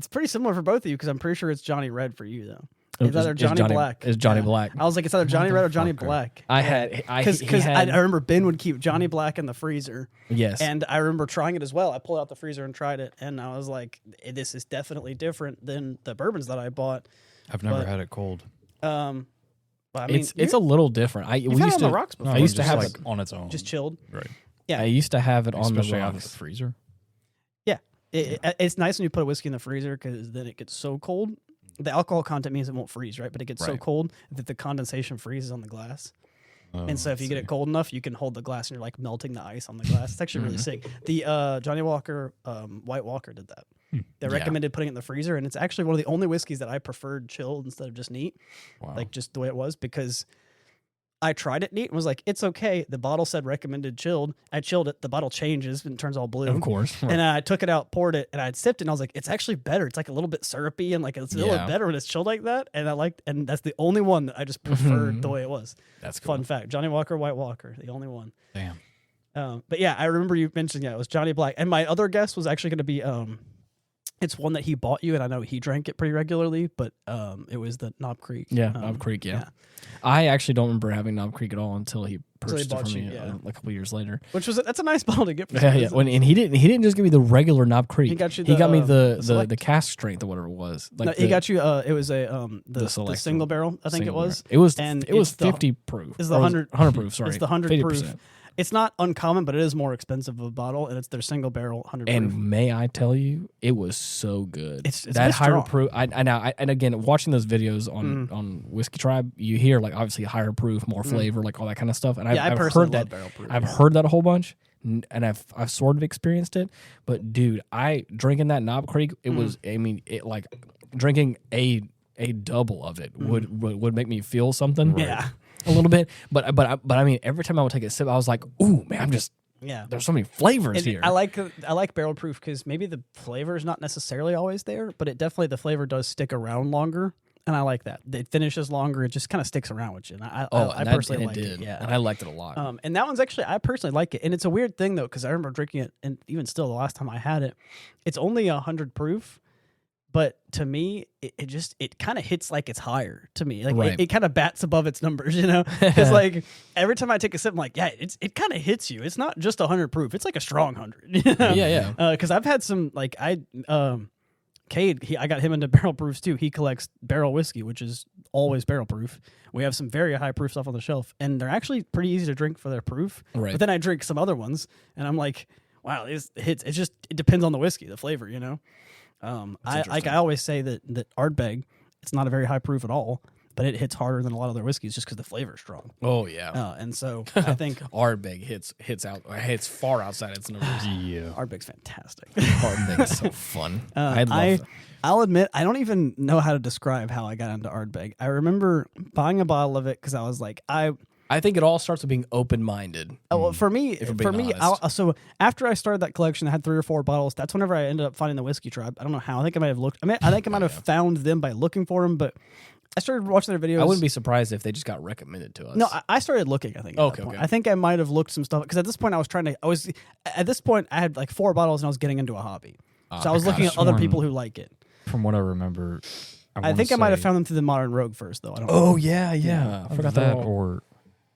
pretty similar for both of you because I'm pretty sure it's Johnny Red for you though. It's either Johnny Black. It's Johnny Black. I was like, it's either Johnny Red or Johnny Black. Because I remember Ben would keep Johnny Black in the freezer. Yes. And I remember trying it as well. I pulled out the freezer and tried it, and I was like, this is definitely different than the bourbons that I bought. I've never had it cold. But I mean, it's a little different. You've had it on the rocks before. I used to have it on its own, just chilled. Right. Yeah. I used to have it on the Especially out of rocks. the freezer. Yeah. It's nice when you put a whiskey in the freezer because then it gets so cold. The alcohol content means it won't freeze, right? But it gets so cold that the condensation freezes on the glass. And so if you get it cold enough, you can hold the glass and you're like melting the ice on the glass. It's actually really sick. The Johnny Walker, White Walker did that. They recommended putting it in the freezer, and it's actually one of the only whiskeys that I preferred chilled instead of just neat. Wow. Like just the way it was, because I tried it neat and was like, it's okay. The bottle said recommended chilled. I chilled it. The bottle changes and turns all blue. Of course. And I took it out, poured it, and I sipped it, and I was like, it's actually better. It's like a little bit syrupy, and like it's a little bit better when it's chilled like that. And that's the only one that I just preferred the way it was. That's cool. Fun fact. Johnny Walker, White Walker, the only one. Damn. But yeah, I remember you mentioning it was Johnny Black. And my other guess was actually going to be it's one that he bought you, and I know he drank it pretty regularly, but it was the Knob Creek. Yeah, Knob Creek, yeah. I actually don't remember having Knob Creek at all until he purchased it from me a couple years later. That's a nice bottle to get for and he didn't just give me the regular Knob Creek. He got me the cask strength or whatever it was. Like he got you it was the single barrel, I think it was. It was 50 proof. It's the 100 proof, sorry. It's the 100 proof. 50%. It's not uncommon, but it is more expensive of a bottle, and it's their single barrel 100 proof. And may I tell you, it was so good. It's that higher proof. And again, watching those videos on Whiskey Tribe, you hear like obviously higher proof, more flavor, like all that kind of stuff. And I've heard that. I've heard that a whole bunch, and I've sort of experienced it. But dude, drinking that Knob Creek, it was. I mean, it like drinking a double of it would make me feel something. Yeah. A little bit, but I mean, every time I would take a sip, I was like, "Ooh, man, there's so many flavors here." I like barrel proof because maybe the flavor is not necessarily always there, but it definitely the flavor does stick around longer, and I like that. It finishes longer; it just kind of sticks around with you. And I personally like it. Yeah, and I liked it a lot. And that one's actually I personally like it, and it's a weird thing though because I remember drinking it, and even still the last time I had it, it's only 100 proof. But to me, it kind of hits like it's higher to me. Like it kind of bats above its numbers, you know? Because like every time I take a sip, I'm like, yeah, it kind of hits you. It's not just 100 proof. It's like a strong 100. You know? Yeah. Because I've had some, like Cade, I got him into barrel proofs too. He collects barrel whiskey, which is always barrel proof. We have some very high proof stuff on the shelf, and they're actually pretty easy to drink for their proof. Right. But then I drink some other ones, and I'm like, wow, it depends on the whiskey, the flavor, you know? I always say that Ardbeg, it's not a very high proof at all, but it hits harder than a lot of their whiskeys just because the flavor is strong. Oh yeah, and so I think Ardbeg hits far outside its numbers. Yeah, Ardbeg's fantastic. Ardbeg is so fun. I'll admit I don't even know how to describe how I got into Ardbeg. I remember buying a bottle of it because I was like I think it all starts with being open-minded. Oh, well, for me, so after I started that collection, I had 3 or 4 bottles. That's whenever I ended up finding the Whiskey Tribe. I don't know how. I think I might have looked. I think I might have found them by looking for them, but I started watching their videos. I wouldn't be surprised if they just got recommended to us. No, I started looking. I think. Okay. I think I might have looked some stuff because at this point at this point I had like 4 bottles and I was getting into a hobby, so I was looking at other people who like it. From what I remember, I think I might have found them through the Modern Rogue first, though. I don't. Oh yeah. I forgot that. Or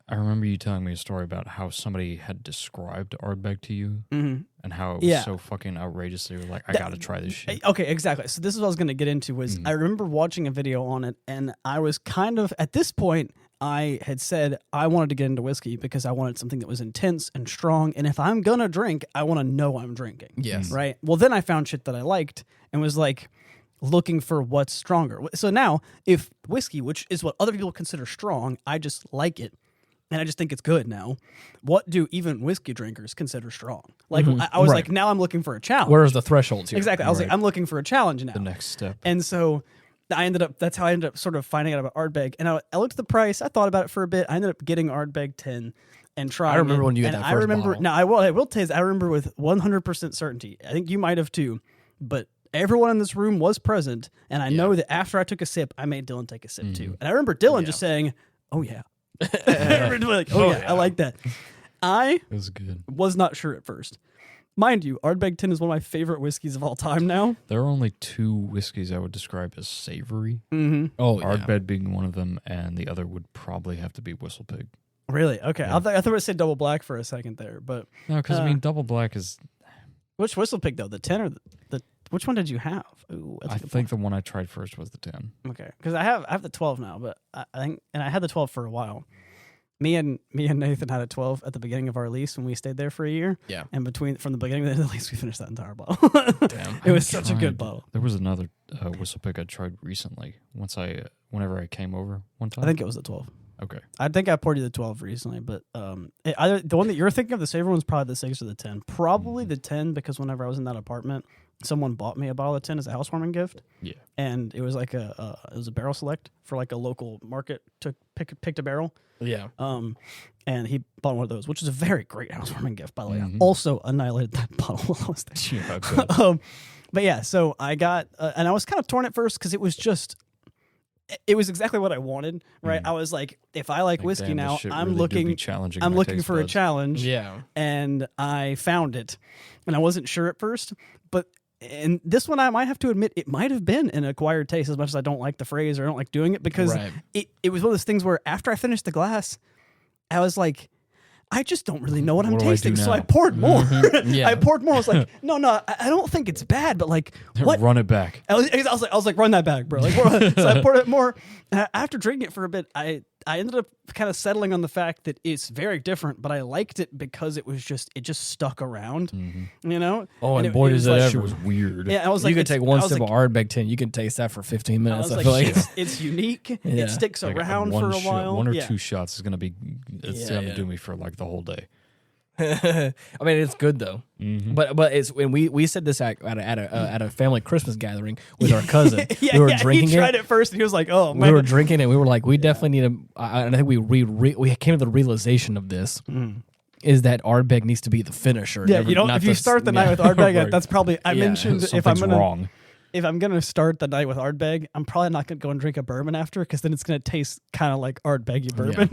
I remember you telling me a story about how somebody had described Ardbeg to you and how it was so fucking outrageous. They were like, I got to try this shit. Okay, exactly. So this is what I was going to get into was I remember watching a video on it, and I was kind of, at this point, I had said I wanted to get into whiskey because I wanted something that was intense and strong, and if I'm going to drink, I want to know I'm drinking. Yes. Right? Well, then I found shit that I liked and was like looking for what's stronger. So now, if whiskey, which is what other people consider strong, I just like it, and I just think it's good now. What do even whiskey drinkers consider strong? Like I was like, now I'm looking for a challenge. Where's the thresholds here? Exactly. I was like, I'm looking for a challenge now. The next step. And so that's how I ended up sort of finding out about Ardbeg. And I looked at the price. I thought about it for a bit. I ended up getting Ardbeg 10 and trying. I remember when you got that first bottle. Now I will tell you, I remember with 100% certainty. I think you might have too, but everyone in this room was present, and I know that after I took a sip, I made Dylan take a sip too. And I remember Dylan just saying, "Oh yeah," I remember like, "Oh yeah, I like that." It was good. Was not sure at first. Mind you, Ardbeg 10 is one of my favorite whiskeys of all time now. There are only 2 whiskeys I would describe as savory. Oh, Ardbeg being one of them, and the other would probably have to be Whistlepig. Really? Okay. Yeah. I thought I would say Double Black for a second there, but no, because I mean Double Black is. Which Whistlepig though? The 10 or the which one did you have? Ooh, I think the one I tried first was the 10. Okay, because I have the 12 now, but I think, and I had the 12 for a while. Me and Nathan had a 12 at the beginning of our lease when we stayed there for a year. Yeah. And from the beginning of the lease, we finished that entire bottle. Damn. It was such a good bottle. There was another Whistlepig I tried recently. Whenever I came over one time. I think it was the 12. Okay. I think I poured you the 12 recently, but either the one that you're thinking of, the savory one's probably the 6 or the 10. Probably the 10, because whenever I was in that apartment, someone bought me a bottle of 10 as a housewarming gift. Yeah. And it was like it was a barrel select for like a local market to picked a barrel. Yeah. And he bought one of those, which is a very great housewarming gift, by the way. I also annihilated that bottle while I was there. Yeah, but yeah, so I got, and I was kind of torn at first because it was exactly what I wanted, right? I was like, if I like whiskey now, I'm looking for a challenge. Yeah. And I found it. And I wasn't sure at first, but and this one I might have to admit, it might have been an acquired taste, as much as I don't like the phrase or I don't like doing it, because it was one of those things where after I finished the glass, I was like, I just don't really know what I'm tasting. So I poured more. Yeah. I poured more. I was like, no, I don't think it's bad, but like, what? Run it back. I was like, run that back, bro. Like, so I poured it more. After drinking it for a bit, I ended up kind of settling on the fact that it's very different, but I liked it because it just stuck around, you know? Oh, and boy, does it ever. It was weird. Yeah, I was like, you could take one sip of Ardbeg 10, you can taste that for 15 minutes. I feel like it's unique. It sticks around for a while. 1 or 2 shots is going to be, it's going to do me for like the whole day. I mean, it's good though. But it's when we said this at a family Christmas gathering with our cousin. We were drinking he tried it first, and he was like, "Oh man." We were drinking it. We were like, we definitely need and I think we came to the realization of this. Is that Ardbeg needs to be the finisher? Yeah, if you start the night with Ardbeg, that's probably mentioned. If I'm gonna start the night with Ardbeg, I'm probably not gonna go and drink a bourbon after, because then it's gonna taste kind of like Ardbeg bourbon,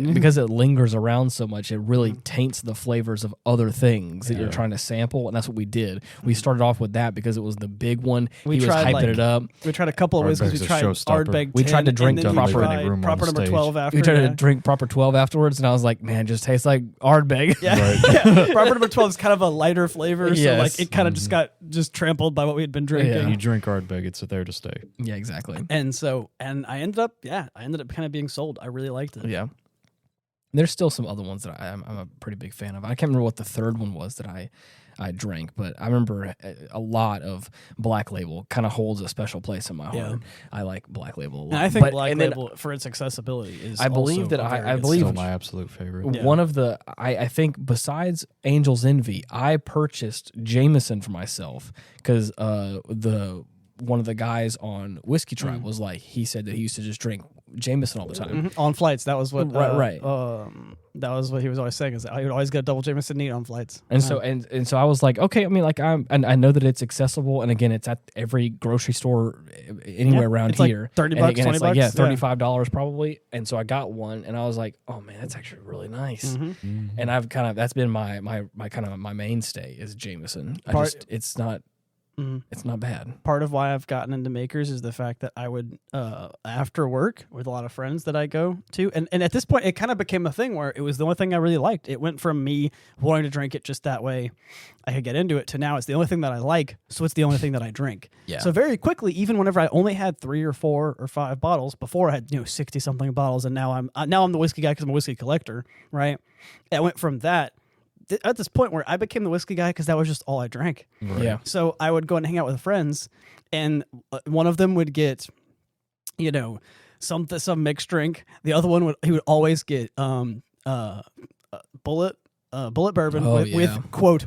because it lingers around so much. It really taints the flavors of other things that you're trying to sample, and that's what we did. We started off with that because it was the big one. He was hyping it up. We tried a couple of whiskeys. We tried Ardbeg 10. We tried to drink proper number 12 after. We tried to drink proper 12 afterwards, and I was like, man, it just tastes like Ardbeg. Yeah, proper number 12 is kind of a lighter flavor, so like it kind of just got trampled by what we had been drinking. Yeah. You drink Ardbeg, it's there to stay. Yeah, exactly. And I ended up kind of being sold. I really liked it. Yeah. There's still some other ones that I'm a pretty big fan of. I can't remember what the third one was that I drank, but I remember a lot of Black Label kind of holds a special place in my heart. Yeah. I like Black Label a lot. And I think Black Label, for its accessibility, is I believe still my absolute favorite. One of the I think besides Angel's Envy, I purchased Jameson for myself because one of the guys on Whiskey Tribe was like, he said that he used to just drink Jameson all the time on flights. That was what right. That was what he was always saying, is that he would always get a double Jameson neat on flights. And so I was like, okay, I mean, like and I know that it's accessible, and again, it's at every grocery store anywhere around here. Like $30, and $20, like, $35 probably. And so I got one, and I was like, oh man, that's actually really nice. And I've that's been my kind of my mainstay is Jameson. It's not bad. Part of why I've gotten into makers is the fact that I would, after work with a lot of friends that I go to, and at this point, it kind of became a thing where it was the only thing I really liked. It went from me wanting to drink it just that way I could get into it to now it's the only thing that I like, so it's the only thing that I drink. Yeah. So very quickly, even whenever I only had 3 or 4 or 5 bottles, before I had 60-something bottles, and now I'm the whiskey guy because I'm a whiskey collector, right? I went from that at this point where I became the whiskey guy because that was just all I drank. Right. Yeah. So I would go and hang out with friends, and one of them would get, some mixed drink. The other one he would always get bullet bourbon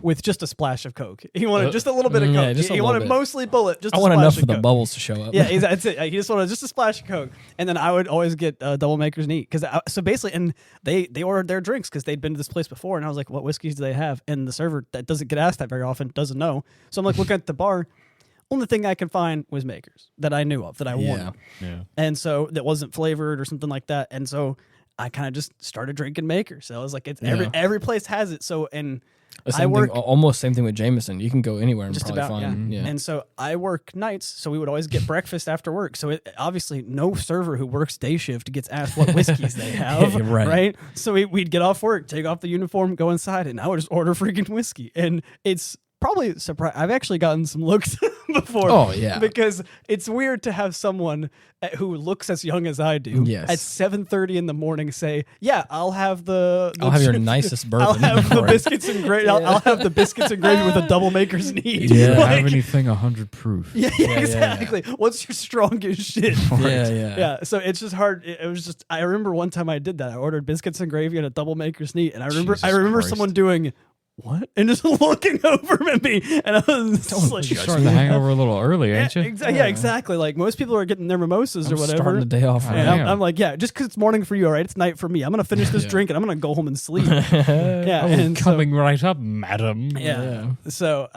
with just a splash of Coke. He wanted just a little bit of Coke. He wanted mostly bullet. Just I want enough for the bubbles to show up. Yeah, that's it. He just wanted just a splash of Coke, and then I would always get double Maker's Neat so basically, and they ordered their drinks because they'd been to this place before, and I was like, "What whiskeys do they have?" And the server that doesn't get asked that very often doesn't know. So I'm like looking at the bar. Only thing I could find was Makers that I knew of that I wanted, and so that wasn't flavored or something like that, and so I kind of just started drinking Makers. So I was like, every place has it. So and I work almost same thing with Jameson. You can go anywhere and just probably about find. Yeah. And so I work nights, so we would always get breakfast after work. So obviously, no server who works day shift gets asked what whiskeys they have, right? So we'd get off work, take off the uniform, go inside, and I would just order freaking whiskey. And it's probably surprise. I've actually gotten some looks before. Oh yeah, because it's weird to have someone who looks as young as I do at 7:30 in the morning say, "Yeah, I'll have I'll have your nicest bourbon. I'll have the biscuits and gravy. I'll have the biscuits and gravy with a double Maker's Neat. Do you have anything 100 proof? Yeah, exactly. Yeah. What's your strongest shit? Yeah. So it's just hard. It was just. I remember one time I did that. I ordered biscuits and gravy and a double Maker's Neat, and I remember someone doing. What? And just looking over at me, and I was like, "You're starting the hangover a little early, ain't you?" Exactly. Like most people are getting their mimosas or whatever. Starting the day off. I'm like, just because it's morning for you, all right? It's night for me. I'm gonna finish this drink and I'm gonna go home and sleep. Coming right up, madam. Yeah. So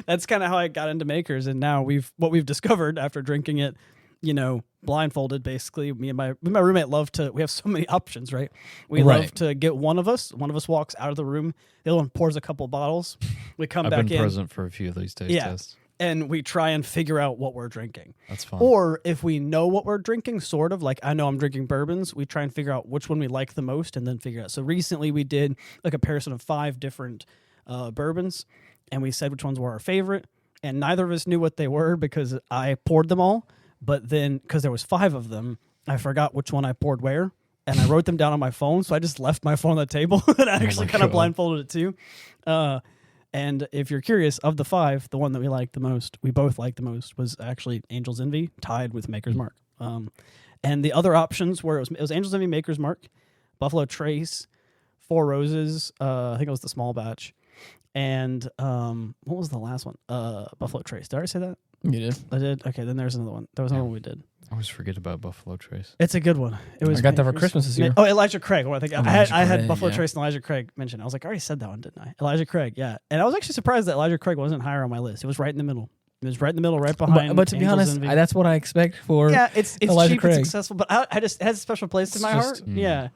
that's kind of how I got into Makers, and now what we've discovered after drinking it. Blindfolded, basically. Me and my roommate we have so many options, right? We love to get one of us walks out of the room, the other one pours a couple bottles, we come back in. I've been present for a few of these taste tests. And we try and figure out what we're drinking. That's fine. Or if we know what we're drinking, sort of, like I know I'm drinking bourbons, we try and figure out which one we like the most and then figure out. So recently we did a comparison of 5 different bourbons, and we said which ones were our favorite, and neither of us knew what they were because I poured them all. But then, because there was 5 of them, I forgot which one I poured where, and I wrote them down on my phone, so I just left my phone on the table, and I actually kind of blindfolded it too. And if you're curious, of the 5, the one that we both liked the most, was actually Angel's Envy, tied with Maker's Mark. And the other options were, it was Angel's Envy, Maker's Mark, Buffalo Trace, Four Roses, I think it was the small batch, and what was the last one? Buffalo Trace. Did I already say that? You did? I did? Okay, then there's another one. There was another one we did. I always forget about Buffalo Trace. It's a good one. I got that for Christmas this year. Oh, Elijah Craig. Well, I think I had Buffalo Trace and Elijah Craig mentioned. I was like, I already said that one, didn't I? Elijah Craig, yeah. And I was actually surprised that Elijah Craig wasn't higher on my list. It was right in the middle. It was right in the middle, right behind. But to be honest, that's what I expect for. Yeah, it's Elijah cheap, Craig. it's successful, but it has a special place in my heart. Yeah,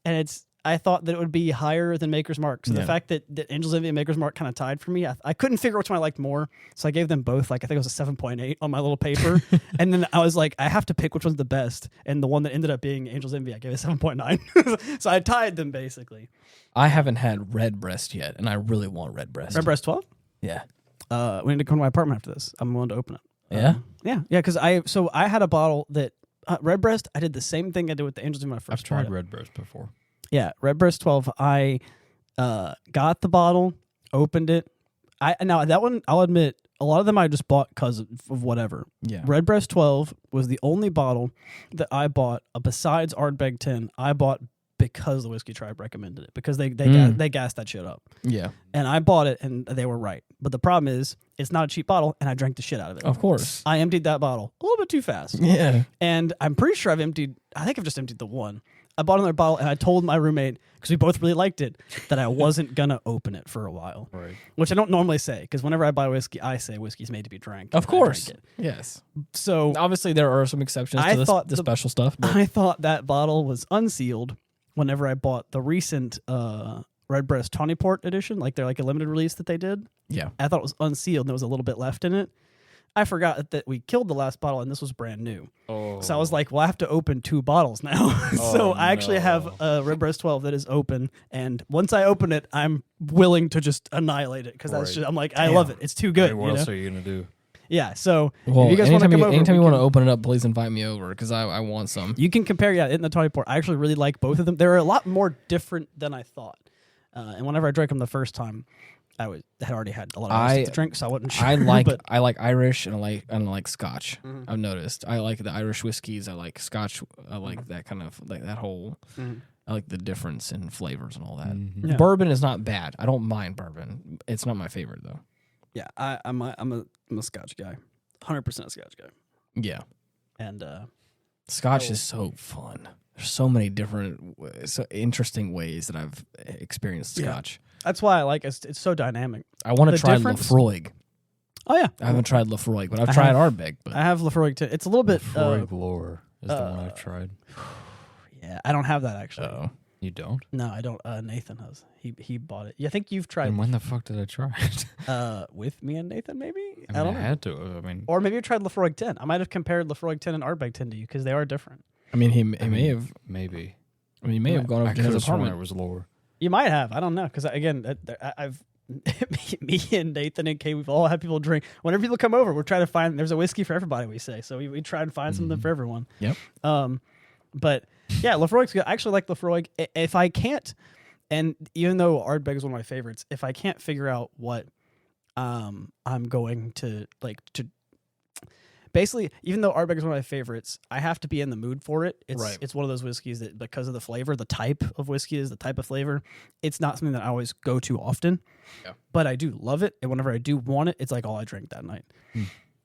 and I thought that it would be higher than Maker's Mark. So the fact that Angel's Envy and Maker's Mark kind of tied for me, I couldn't figure which one I liked more. So I gave them both, I think it was a 7.8 on my little paper. And then I was like, I have to pick which one's the best. And the one that ended up being Angel's Envy, I gave it 7.9. So I tied them basically. I haven't had Redbreast yet, and I really want Redbreast. Redbreast 12? Yeah. We need to come to my apartment after this. I'm willing to open it. Yeah? Yeah, because I had a bottle that, Redbreast, I did the same thing I did with the Angel's Envy when I first tried Redbreast before. Yeah, Redbreast 12. I got the bottle, opened it. Now that one, I'll admit, a lot of them I just bought because of whatever. Yeah. Redbreast 12 was the only bottle that I bought besides Ardbeg 10. I bought because the Whiskey Tribe recommended it because they gassed that shit up. Yeah. And I bought it and they were right. But the problem is it's not a cheap bottle and I drank the shit out of it. Of course. I emptied that bottle a little bit too fast. Yeah. And I'm pretty sure I think I've just emptied the one. I bought another bottle and I told my roommate, because we both really liked it, that I wasn't going to open it for a while. Right. Which I don't normally say, because whenever I buy whiskey, I say whiskey's made to be drank. Of course. Yes. So obviously there are some exceptions to the special stuff. But I thought that bottle was unsealed whenever I bought the recent Redbreast Tawny Port edition, like they're like a limited release that they did. Yeah. I thought it was unsealed and there was a little bit left in it. I forgot that we killed the last bottle and this was brand new. Oh. So I was like, well, I have to open 2 bottles now. So I actually have a Redbreast 12 that is open. And once I open it, I'm willing to just annihilate it because that's just, I'm like, I love it. It's too good. Hey, what else are you going to do? Yeah. So well, if you guys want to come over, anytime you want to open it up, please invite me over because I want some. You can compare, it in the Tawny Port. I actually really like both of them. They're a lot more different than I thought. And whenever I drank them the first time, had already had a lot of whiskey to drink, so I wasn't sure. I like Irish and I like Scotch. I've noticed. I like the Irish whiskeys. I like Scotch. I like that kind of like that whole. I like the difference in flavors and all that. Yeah. Bourbon is not bad. I don't mind bourbon. It's not my favorite though. Yeah, I'm a Scotch guy, 100% a Scotch guy. Yeah, and Scotch is so fun. There's so many different, interesting ways that I've experienced Scotch. That's why I like it. It's so dynamic. I want to try Lafroig. Oh yeah, I haven't tried Lafroig, but I've tried Ardbeg. But I have Lafroig too. It's a little bit. Lafroig Lore is the one I've tried. Yeah, I don't have that actually. Oh, you don't? No, I don't. Nathan has. He bought it. Yeah, I think you've tried. And when the fuck did I try it? With me and Nathan, maybe. I don't know. I had to. I mean, or maybe you tried Lafroig 10. I might have compared Lafroig 10 and Ardbeg 10 to you because they are different. I mean, he may have. Maybe. I mean, he may have gone over to his apartment. It was Lore. You might have. I don't know because again, I've me and Nathan and Kay, we've all had people drink. Whenever people come over, we're trying to find. There's a whiskey for everybody. We say so. We try and find something for everyone. Yep. But yeah, Lafroig's good. I actually like Lafroig. If I can't, and even though Ardbeg is one of my favorites, if I can't figure out what I'm going to like to. Basically, even though Ardbeg is one of my favorites, I have to be in the mood for it. It's one of those whiskeys that because of the flavor, the type of whiskey is the type of flavor. It's not something that I always go to often, but I do love it. And whenever I do want it, it's like all I drink that night.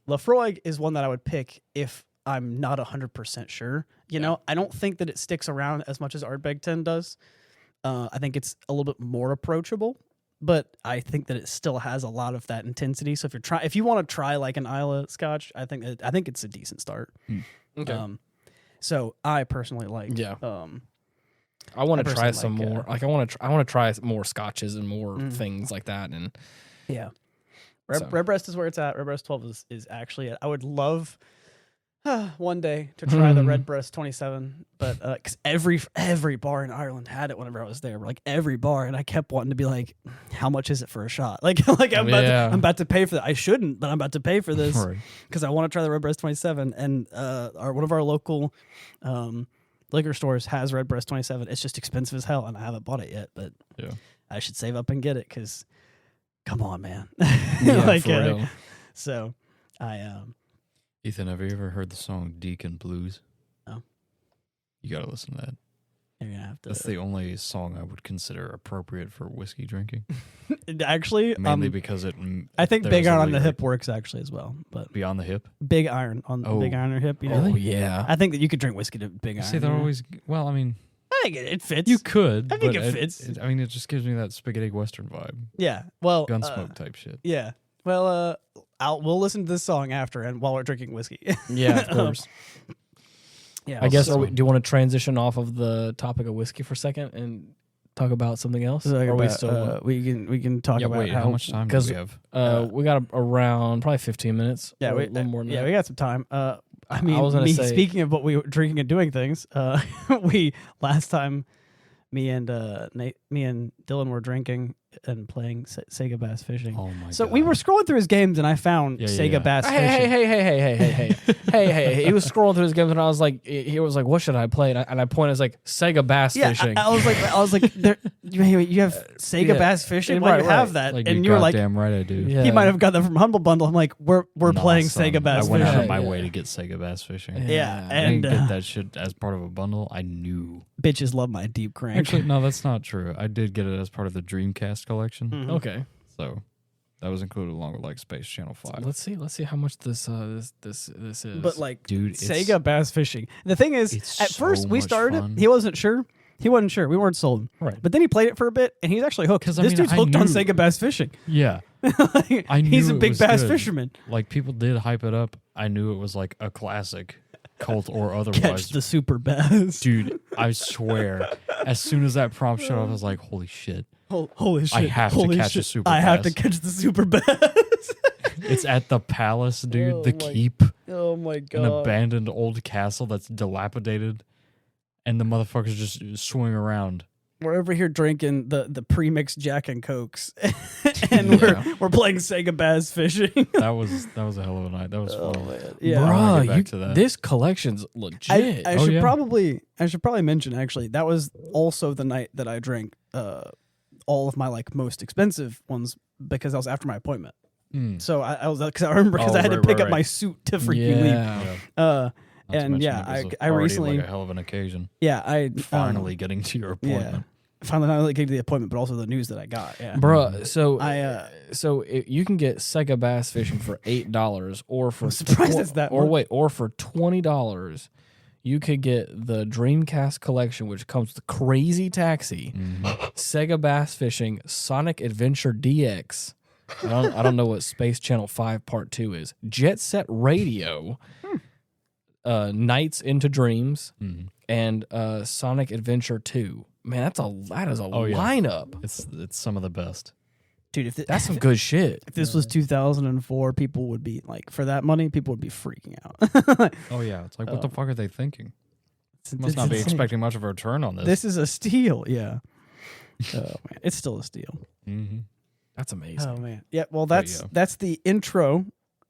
Lafroig is one that I would pick if I'm not 100% sure. You know, I don't think that it sticks around as much as Ardbeg 10 does. I think it's a little bit more approachable. But I think that it still has a lot of that intensity. So if you want to try like an Islay Scotch, I think it's a decent start. Okay. So I personally like. Yeah. I want to try some more. Like I want to try more Scotches and more things like that. And yeah, Redbreast is where it's at. Redbreast 12 is actually it. I would love one day to try the Redbreast 27, but because every bar in Ireland had it whenever I was there, like every bar, and I kept wanting to be like, how much is it for a shot? Like I'm about to pay for that. I shouldn't, but I'm about to pay for this because I want to try the Redbreast 27, and one of our local liquor stores has Redbreast 27. It's just expensive as hell, and I haven't bought it yet, but I should save up and get it because, come on, man. Yeah, for real. So I Ethan, have you ever heard the song Deacon Blues? No. You gotta listen to that. You're gonna have to. That's the only song I would consider appropriate for whiskey drinking. Actually, mainly because I think Big Iron on the Hip works actually as well. But Beyond the Hip, Big Iron on Big Iron on your hip. You know? Oh yeah. I think that you could drink whiskey to Big Iron. See, they're always well. I mean, I think it fits. You could. I think it fits. I mean, it just gives me that spaghetti western vibe. Yeah. Well, Gunsmoke type shit. Yeah. Well, we'll listen to this song after and while we're drinking whiskey. Yeah, of course. Yeah. I guess. Do you want to transition off of the topic of whiskey for a second and talk about something else? We can talk about how much time do we have? We got around probably 15 minutes. Yeah, a little more than that. We got some time. I mean, speaking of what we were drinking and doing things, last time me and Dylan were drinking and playing Sega Bass Fishing. Oh my so God. we were scrolling through his games and I found Sega Bass Fishing. Hey. He was scrolling through his games and I was like, he was like, what should I play? And I pointed, it's like Sega Bass Fishing. I was like, you have Sega Bass Fishing? Why do you have that? Like, and you were like, damn right I do. Yeah. He might have got that from Humble Bundle. I'm like, we're playing Sega Bass Fishing. I went out of my way to get Sega Bass Fishing. Yeah. I didn't get that shit as part of a bundle. I knew. Bitches love my deep crank. Actually, no, that's not true. I did get it as part of the Dreamcast collection. Mm-hmm. Okay. So that was included along with like Space Channel 5. So let's see how much this is. But like, dude, Sega Bass Fishing. The thing is, at first we started it. He wasn't sure. We weren't sold. Right. But then he played it for a bit and he's actually hooked. This dude's hooked on Sega Bass Fishing. Yeah. I knew he's a big bass fisherman. Like, people did hype it up. I knew it was like a classic, cult or otherwise. Catch the super bass. Dude, I swear, as soon as that prompt showed up, I was like, holy shit. Holy shit. I have to catch a super bass. I have to catch the super bass. It's at the palace, dude. Keep. Oh my God. An abandoned old castle that's dilapidated. And the motherfuckers just swing around. We're over here drinking the pre-mixed Jack and Cokes, and we're playing Sega Bass Fishing. that was a hell of a night. That was fun. Man. Yeah, bro, this collection's legit. I should probably mention actually that was also the night that I drank all of my like most expensive ones because I was after my appointment. So I was because I remember because I had to pick up my suit to freaking leave. And I recently like a hell of an occasion. Yeah, I finally getting to your appointment. Yeah. Finally not only getting to the appointment, but also the news that I got. Yeah, bruh. So you can get Sega Bass Fishing for $8, or for I'm surprised it's that much. Or for $20, you could get the Dreamcast collection, which comes with Crazy Taxi, Sega Bass Fishing, Sonic Adventure DX. I don't know what Space Channel 5 Part 2 is. Jet Set Radio, Nights into Dreams, and Sonic Adventure 2. Man, that is a lineup. It's some of the best. Dude, that's some good shit. If this was 2004, people would be like, for that money, people would be freaking out. Oh yeah, it's like, what the fuck are they thinking? Must not be expecting much of a return on this. This is a steal, yeah. Oh man, it's still a steal. That's amazing. Oh man, yeah. Well, that's the intro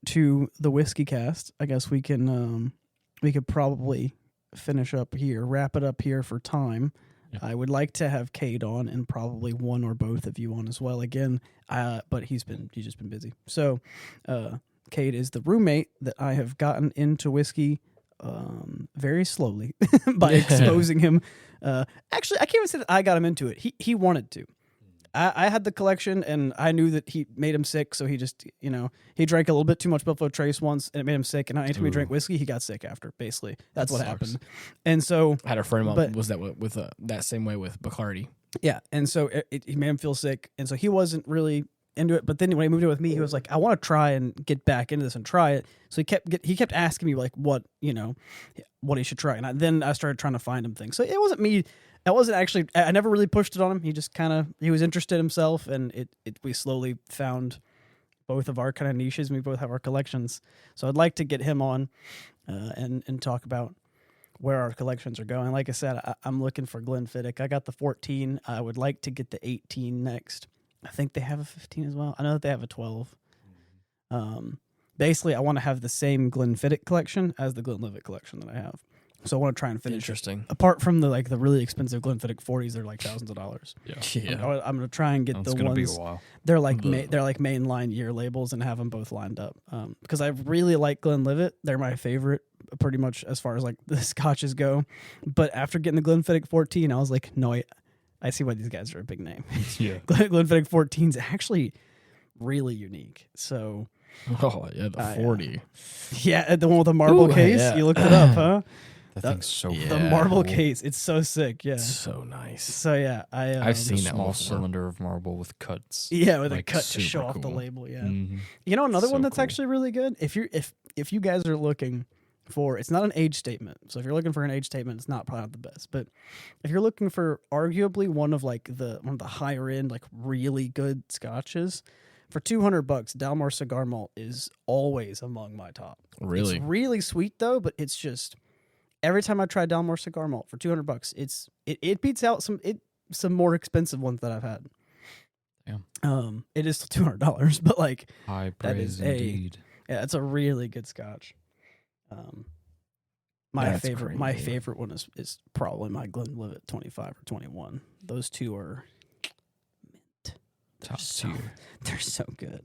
to the Whiskeycast. I guess we could probably finish up here, wrap it up here for time. I would like to have Cade on, and probably one or both of you on as well again. But he's just been busy. So, Cade is the roommate that I have gotten into whiskey very slowly by exposing him. Actually, I can't even say that I got him into it. He wanted to. I had the collection, and I knew that he made him sick, so he just, he drank a little bit too much Buffalo Trace once, and it made him sick, and anytime he drank whiskey, he got sick after, basically. That's what happened. And so... I had a friend of mine was that with that same way with Bacardi. Yeah, and so it made him feel sick, and so he wasn't really into it, but then when he moved in with me, he was like, I want to try and get back into this and try it. So he kept asking me, like, what he should try, and then I started trying to find him things. So it wasn't me... I never really pushed it on him. He just he was interested himself, and we slowly found both of our kind of niches, and we both have our collections. So I'd like to get him on and talk about where our collections are going. Like I said, I'm looking for Glenfiddich. I got the 14. I would like to get the 18 next. I think they have a 15 as well. I know that they have a 12. Basically, I want to have the same Glenfiddich collection as the Glenlivet collection that I have. So I want to try and finish. Interesting. Apart from the really expensive Glenfiddich 40s, they're like thousands of dollars. Yeah. I'm gonna try and get the ones. Be a while. They're like mainline year labels and have them both lined up. Because I really like Glenlivet. They're my favorite, pretty much as far as like the scotches go. But after getting the Glenfiddich 14, I was like, no, I see why these guys are a big name. Yeah. Glenfiddich 14 is actually really unique. So. Oh yeah, the 40. Yeah, the one with the marble case. Yeah. You looked it up, huh? That thing's so cool. The marble case, it's so sick. Yeah, it's so nice. So yeah, I've seen that small cylinder of marble with cuts. Yeah, with a cut to show off the label. Yeah, another one that's actually really good. If you guys are looking for, it's not an age statement. So if you're looking for an age statement, it's probably not the best. But if you're looking for arguably one of the higher end, like really good scotches, for $200, Dalmore Cigar Malt is always among my top. Really, it's really sweet though, but it's just. Every time I try Dalmore Cigar Malt for $200, it beats out some more expensive ones that I've had. Yeah. It is still $200, but like high praise indeed. It's a really good scotch. My favorite one is probably my Glenlivet 25 or 21. Those two are mint. Top tier. They're so good.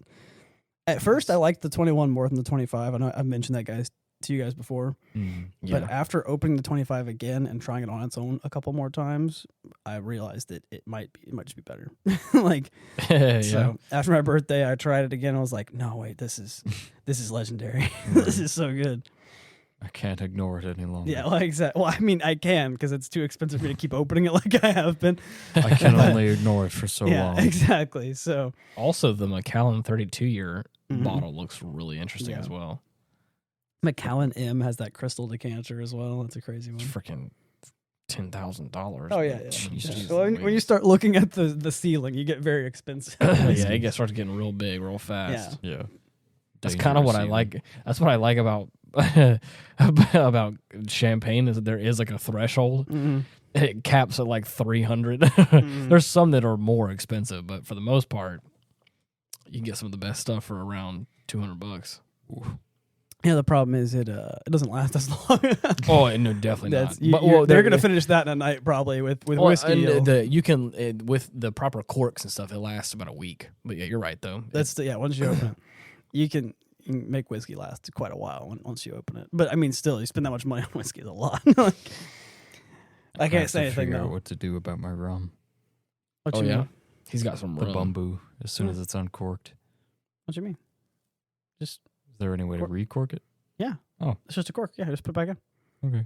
At first, I liked the 21 more than the 25. I know I've mentioned that to you guys before, but after opening the 25 again and trying it on its own a couple more times, I realized that it might just be better. So after my birthday, I tried it again. I was like, no, wait, this is legendary. This is so good. I can't ignore it any longer. Yeah, exactly. Well, I mean, I can because it's too expensive for me to keep opening it like I have been. I can only ignore it for so long. Yeah, exactly. So also the Macallan 32-year bottle looks really interesting as well. Macallan M has that crystal decanter as well. That's a crazy one. It's freaking $10,000. Oh yeah. Jesus. Well, when you start looking at the ceiling, you get very expensive. It starts getting real big, real fast. Yeah. That's kind of what I like. That's what I like about about champagne is that there is like a threshold. It caps at like 300. There's some that are more expensive, but for the most part, you can get some of the best stuff for around $200. Ooh. Yeah, the problem is it doesn't last as long. Oh no, definitely not. But they're gonna finish that in a night probably with whiskey. And you can with the proper corks and stuff, it lasts about a week. But yeah, you're right though. Once you open it, you can make whiskey last quite a while once you open it. But I mean, still, you spend that much money on whiskey is a lot. I can't say anything though. What to do about my rum? What you mean? He's got some the rum. bamboo as soon as it's uncorked. What you mean? Just. Is there any way to recork it? Yeah. Oh. It's just a cork. Yeah, just put it back in. Okay.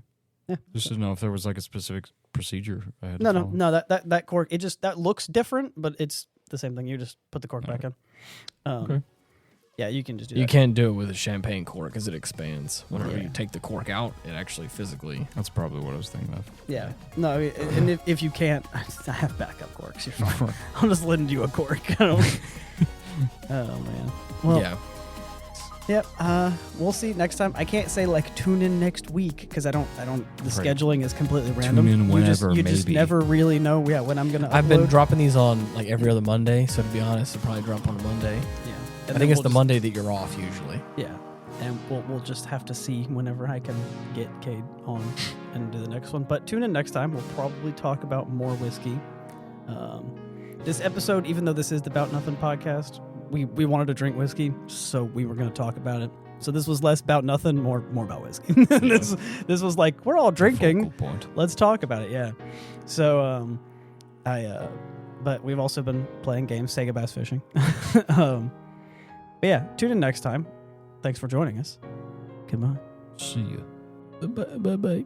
Yeah. Just to know if there was like a specific procedure I had to follow. No. That cork, that looks different, but it's the same thing. You just put the cork back in. Okay. Yeah, you can just do that. You can't do it with a champagne cork because it expands. Whenever you take the cork out, it actually physically... That's probably what I was thinking of. Yeah. No, I mean, and if you can't... I have backup corks. You're fine. I'll just lend you a cork. Oh, man. Well, yeah. Yep. We'll see next time. I can't say like tune in next week because I don't. The scheduling is completely random. Tune in whenever, you just never really know. Yeah, when I'm gonna. I've been dropping these on like every other Monday. So to be honest, I'll probably drop on a Monday. Yeah. I think it's the Monday that you're off usually. Yeah. And we'll just have to see whenever I can get Cade on and do the next one. But tune in next time. We'll probably talk about more whiskey. This episode, even though this is the Bout Nothin Podcast, we wanted to drink whiskey, so we were going to talk about it. So this was less about nothing, more about whiskey. This was like, we're all drinking. Let's talk about it. Yeah. So but we've also been playing games, Sega Bass Fishing. But yeah, tune in next time. Thanks for joining us. Goodbye. See you. Bye.